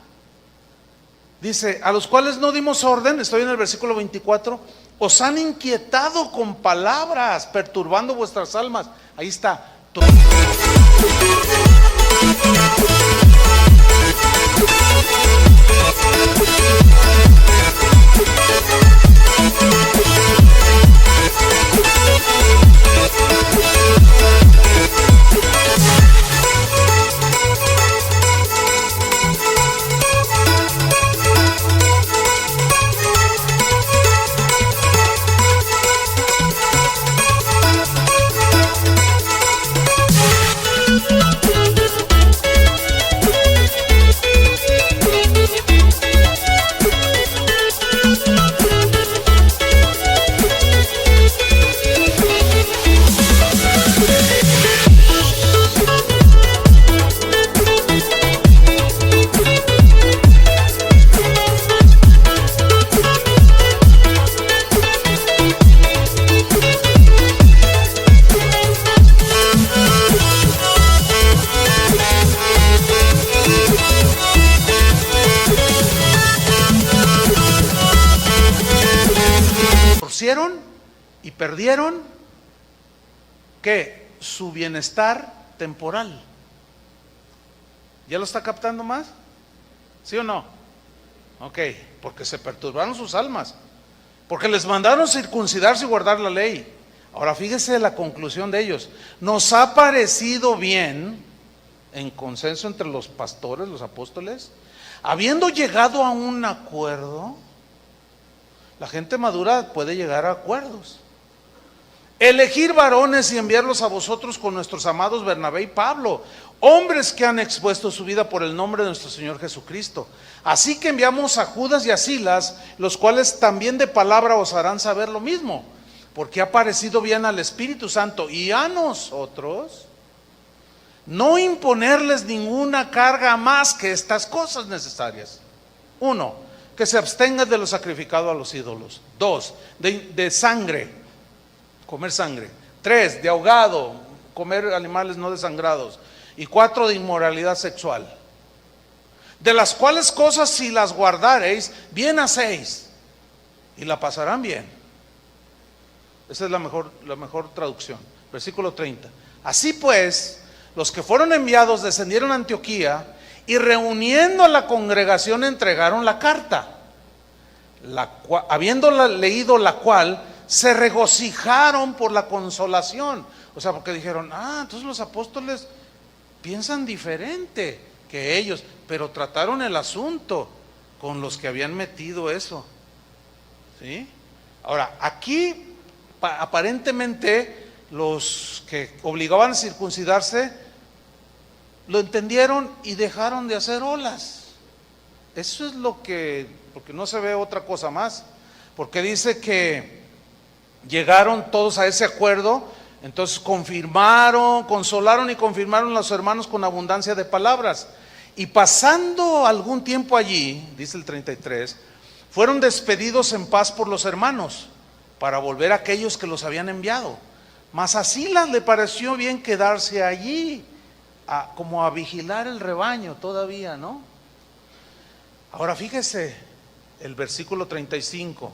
Speaker 1: Dice, a los cuales no dimos orden, estoy en el versículo 24, os han inquietado con palabras, perturbando vuestras almas. Ahí está. Y perdieron ¿qué? Su bienestar temporal. ¿Ya lo está captando más? ¿Sí o no? Ok, porque se perturbaron sus almas, porque les mandaron circuncidarse y guardar la ley. Ahora fíjese la conclusión de ellos. Nos ha parecido bien, en consenso entre los pastores, los apóstoles, habiendo llegado a un acuerdo. La gente madura puede llegar a acuerdos. Elegir varones y enviarlos a vosotros con nuestros amados Bernabé y Pablo, hombres que han expuesto su vida por el nombre de nuestro Señor Jesucristo. Así que enviamos a Judas y a Silas, los cuales también de palabra os harán saber lo mismo, porque ha parecido bien al Espíritu Santo y a nosotros no imponerles ninguna carga más que estas cosas necesarias. 1, que se abstengan de lo sacrificado a los ídolos. 2, de sangre, comer sangre. 3, de ahogado, comer animales no desangrados, y 4 de inmoralidad sexual. De las cuales cosas si las guardareis, bien hacéis, y la pasarán bien. Esa es la mejor traducción. Versículo 30. Así pues, los que fueron enviados descendieron a Antioquía, y reuniendo a la congregación entregaron la carta, habiéndola leído la cual, se regocijaron por la consolación. O sea, porque dijeron, entonces los apóstoles piensan diferente que ellos, pero trataron el asunto con los que habían metido eso. ¿Sí? Ahora, aquí aparentemente los que obligaban a circuncidarse lo entendieron y dejaron de hacer olas. Eso es lo que, porque no se ve otra cosa más, porque dice que llegaron todos a ese acuerdo, entonces consolaron y confirmaron a los hermanos con abundancia de palabras. Y pasando algún tiempo allí, dice el 33, fueron despedidos en paz por los hermanos, para volver a aquellos que los habían enviado. Mas a Silas le pareció bien quedarse allí, como a vigilar el rebaño todavía, ¿no? Ahora fíjese, el versículo 35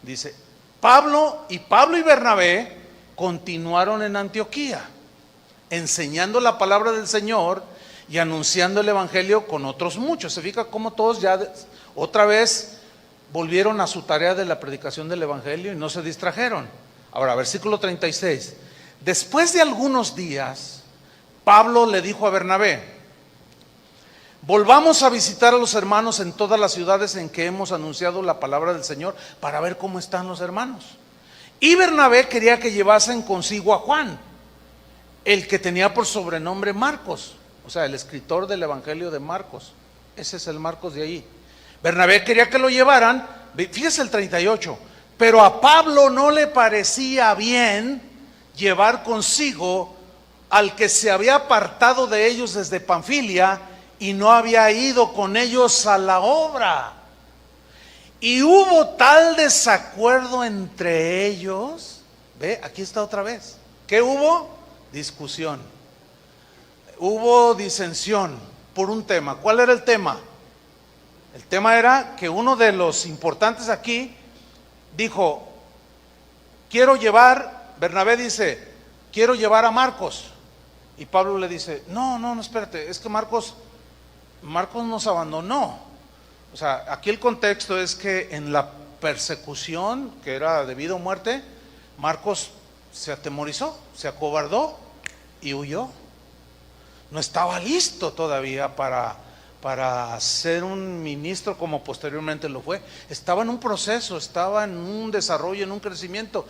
Speaker 1: dice, Pablo y Bernabé continuaron en Antioquía, enseñando la palabra del Señor y anunciando el evangelio con otros muchos. Se fija cómo todos ya otra vez volvieron a su tarea de la predicación del evangelio y no se distrajeron. Ahora, versículo 36. Después de algunos días, Pablo le dijo a Bernabé, volvamos a visitar a los hermanos en todas las ciudades en que hemos anunciado la palabra del Señor, para ver cómo están los hermanos. Y Bernabé quería que llevasen consigo a Juan, el que tenía por sobrenombre Marcos, o sea, el escritor del evangelio de Marcos. Ese es el Marcos de ahí. Bernabé quería que lo llevaran, fíjese el 38, pero a Pablo no le parecía bien llevar consigo al que se había apartado de ellos desde Panfilia y no había ido con ellos a la obra. Y hubo tal desacuerdo entre ellos, ve, aquí está otra vez. ¿Qué hubo? Discusión. Hubo disensión por un tema. ¿Cuál era el tema? El tema era que uno de los importantes aquí dijo, Bernabé dice, quiero llevar a Marcos. Y Pablo le dice, no, espérate, es que Marcos nos abandonó. O sea, aquí el contexto es que en la persecución, que era de vida o muerte, Marcos se atemorizó, se acobardó y huyó. No estaba listo todavía para ser un ministro como posteriormente lo fue. Estaba en un proceso, estaba en un desarrollo, en un crecimiento.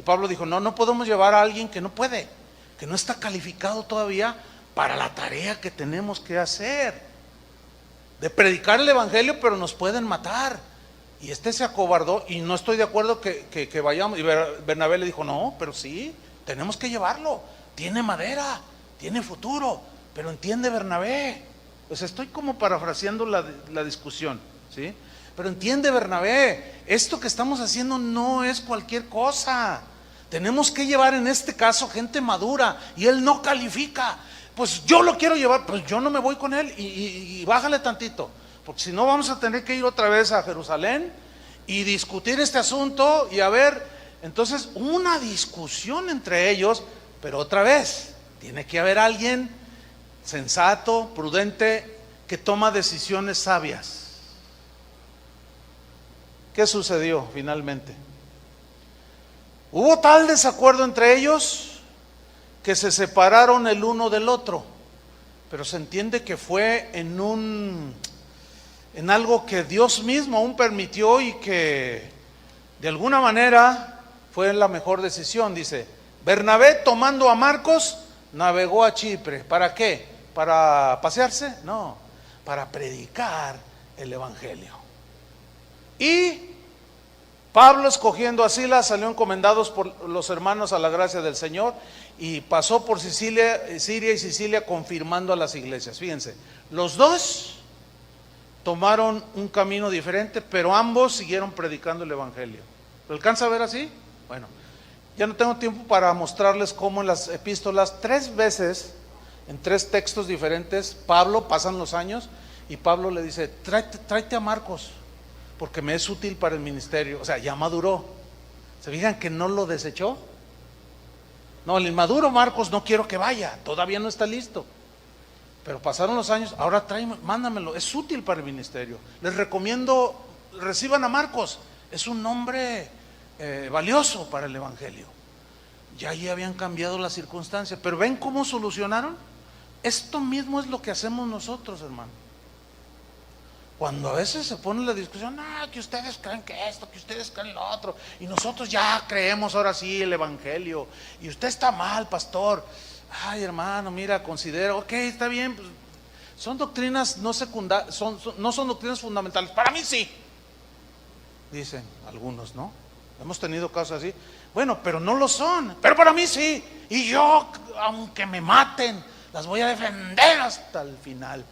Speaker 1: Pablo dijo, no podemos llevar a alguien que no puede, que no está calificado todavía para la tarea que tenemos que hacer, de predicar el evangelio, pero nos pueden matar. Y se acobardó y no estoy de acuerdo que vayamos. Y Bernabé le dijo, no, pero sí, tenemos que llevarlo, tiene madera, tiene futuro, pero entiende Bernabé. Pues estoy como parafraseando la discusión, ¿sí? Pero entiende Bernabé, esto que estamos haciendo no es cualquier cosa. Tenemos que llevar en este caso gente madura y él no califica. Pues yo lo quiero llevar, pues yo no me voy con él y bájale tantito, porque si no vamos a tener que ir otra vez a Jerusalén y discutir este asunto y a ver Entonces, una discusión entre ellos, pero otra vez, tiene que haber alguien sensato, prudente, que toma decisiones sabias. ¿Qué sucedió finalmente? Hubo tal desacuerdo entre ellos que se separaron el uno del otro, pero se entiende que fue en algo que Dios mismo aún permitió y que de alguna manera fue la mejor decisión. Dice, Bernabé, tomando a Marcos, navegó a Chipre. ¿Para qué? ¿Para pasearse? No, para predicar el evangelio. Y Pablo, escogiendo a Silas, salió encomendados por los hermanos a la gracia del Señor y pasó por Siria y Sicilia, confirmando a las iglesias. Fíjense, los dos tomaron un camino diferente, pero ambos siguieron predicando el evangelio. ¿Lo alcanza a ver así? Bueno, ya no tengo tiempo para mostrarles cómo en las epístolas 3 veces, en 3 textos diferentes, Pablo, pasan los años y Pablo le dice, tráete a Marcos, porque me es útil para el ministerio. O sea, ya maduró. ¿Se fijan que no lo desechó? No, el inmaduro Marcos no quiero que vaya, todavía no está listo. Pero pasaron los años, ahora tráeme, mándamelo, es útil para el ministerio. Les recomiendo, reciban a Marcos, es un nombre valioso para el evangelio. Ya ahí habían cambiado las circunstancias, pero ¿ven cómo solucionaron? Esto mismo es lo que hacemos nosotros, hermano. Cuando a veces se pone la discusión, que ustedes creen que esto, que ustedes creen lo otro, y nosotros ya creemos ahora sí el evangelio, y usted está mal, pastor. Ay, hermano, mira, considera, ok, está bien, pues, son doctrinas no secundarias, no son doctrinas fundamentales. Para mí sí, dicen algunos, ¿no? Hemos tenido casos así. Bueno, pero no lo son, pero para mí sí, y yo, aunque me maten, las voy a defender hasta el final.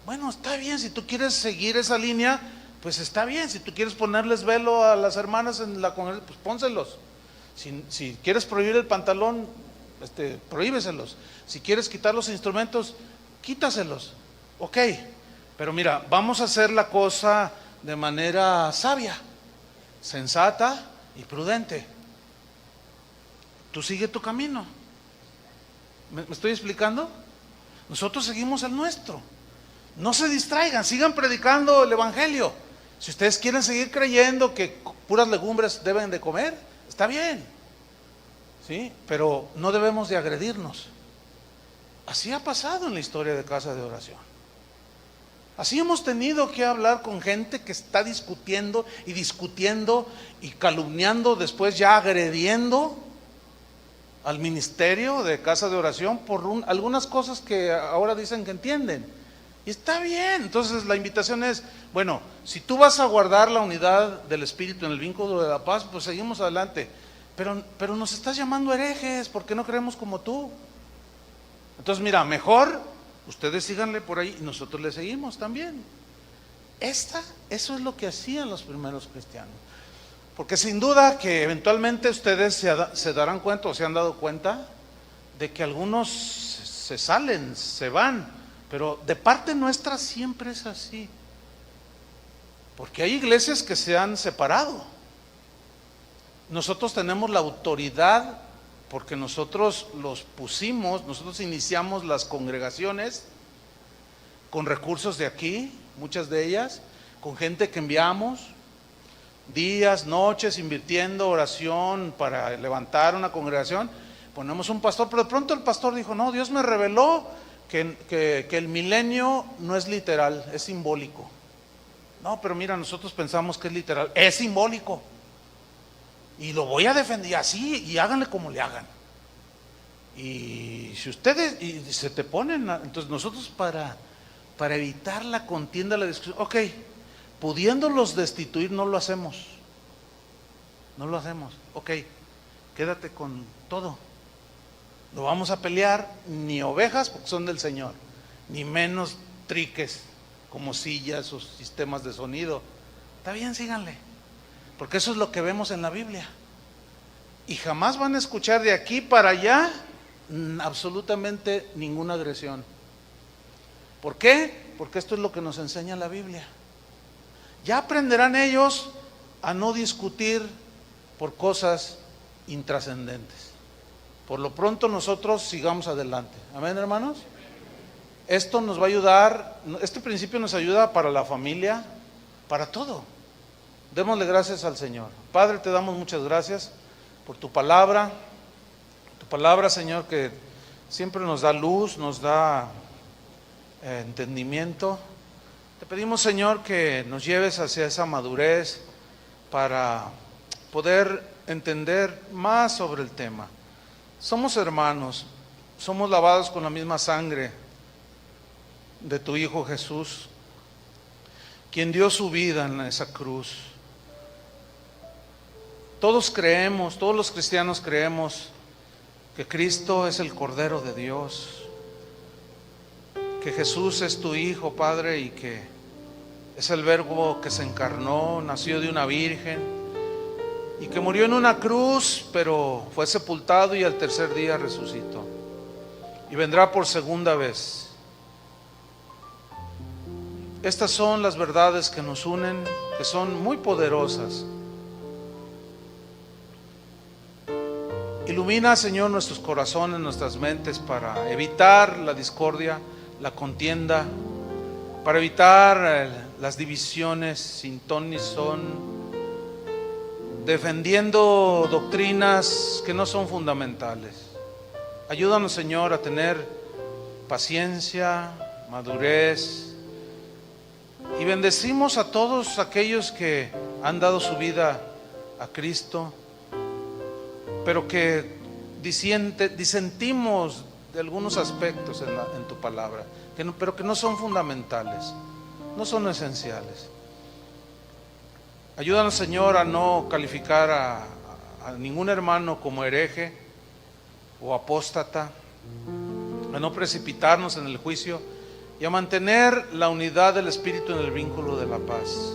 Speaker 1: Bueno, está bien, si tú quieres seguir esa línea, pues está bien. Si tú quieres ponerles velo a las hermanas en la congregación, pues pónselos. Si quieres prohibir el pantalón, prohíbeselos. Si quieres quitar los instrumentos, quítaselos. Ok, pero mira, vamos a hacer la cosa de manera sabia, sensata y prudente. Tú sigue tu camino. ¿Me estoy explicando? Nosotros seguimos el nuestro. No se distraigan, sigan predicando el evangelio. Si ustedes quieren seguir creyendo que puras legumbres deben de comer, está bien, ¿sí? Pero no debemos de agredirnos. Así ha pasado en la historia de Casa de Oración. Así hemos tenido que hablar con gente que está discutiendo y calumniando, después ya agrediendo al ministerio de Casa de Oración por algunas cosas que ahora dicen que entienden. Y está bien. Entonces la invitación es, bueno, si tú vas a guardar la unidad del Espíritu en el vínculo de la paz, pues seguimos adelante. Pero nos estás llamando herejes porque no creemos como tú. Entonces mira, mejor ustedes síganle por ahí y nosotros le seguimos también. Eso es lo que hacían los primeros cristianos. Porque sin duda que eventualmente ustedes se darán cuenta o se han dado cuenta de que algunos se salen, se van. Pero de parte nuestra siempre es así. Porque hay iglesias que se han separado. Nosotros tenemos la autoridad porque nosotros los pusimos, nosotros iniciamos las congregaciones con recursos de aquí, muchas de ellas, con gente que enviamos, días, noches, invirtiendo oración para levantar una congregación. Ponemos un pastor, pero de pronto el pastor dijo, no, Dios me reveló que el milenio no es literal, es simbólico. No, pero mira, nosotros pensamos que es literal, es simbólico. Y lo voy a defender así, y háganle como le hagan. Y si ustedes se te ponen, entonces nosotros para evitar la contienda, la discusión, ok, pudiéndolos destituir, no lo hacemos. No lo hacemos, ok, quédate con todo. No vamos a pelear ni ovejas porque son del Señor, ni menos triques como sillas o sistemas de sonido. Está bien, síganle, porque eso es lo que vemos en la Biblia. Y jamás van a escuchar de aquí para allá absolutamente ninguna agresión. ¿Por qué? Porque esto es lo que nos enseña la Biblia. Ya aprenderán ellos a no discutir por cosas intrascendentes. Por lo pronto nosotros sigamos adelante. Amén, hermanos. Esto nos va a ayudar, este principio nos ayuda para la familia, para todo. Démosle gracias al Señor. Padre, te damos muchas gracias por tu palabra, Señor, que siempre nos da luz, nos da entendimiento. Te pedimos, Señor, que nos lleves hacia esa madurez para poder entender más sobre el tema. Somos hermanos, somos lavados con la misma sangre de tu Hijo Jesús, quien dio su vida en esa cruz. Todos creemos, todos los cristianos creemos que Cristo es el Cordero de Dios, que Jesús es tu Hijo, Padre, y que es el Verbo que se encarnó, nació de una virgen y que murió en una cruz, pero fue sepultado y al tercer día resucitó y vendrá por segunda vez. Estas son las verdades que nos unen, que son muy poderosas. Ilumina, Señor, nuestros corazones, nuestras mentes para evitar la discordia, la contienda, para evitar las divisiones sin ton ni son, defendiendo doctrinas que no son fundamentales. Ayúdanos, Señor, a tener paciencia, madurez, y bendecimos a todos aquellos que han dado su vida a Cristo, pero que disentimos de algunos aspectos en tu palabra, pero que no son fundamentales, no son esenciales. Ayúdanos, Señor, a no calificar a ningún hermano como hereje o apóstata, a no precipitarnos en el juicio y a mantener la unidad del Espíritu en el vínculo de la paz.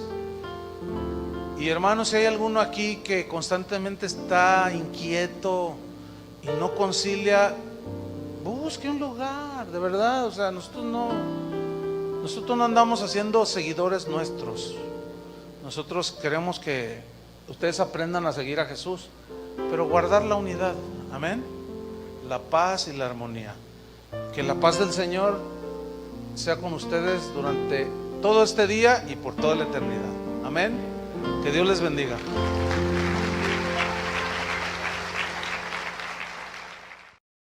Speaker 1: Y hermanos, si hay alguno aquí que constantemente está inquieto y no concilia, busque un lugar, de verdad. O sea, nosotros no andamos haciendo seguidores nuestros. Nosotros queremos que ustedes aprendan a seguir a Jesús, pero guardar la unidad, amén, la paz y la armonía. Que la paz del Señor sea con ustedes durante todo este día y por toda la eternidad, amén. Que Dios les bendiga.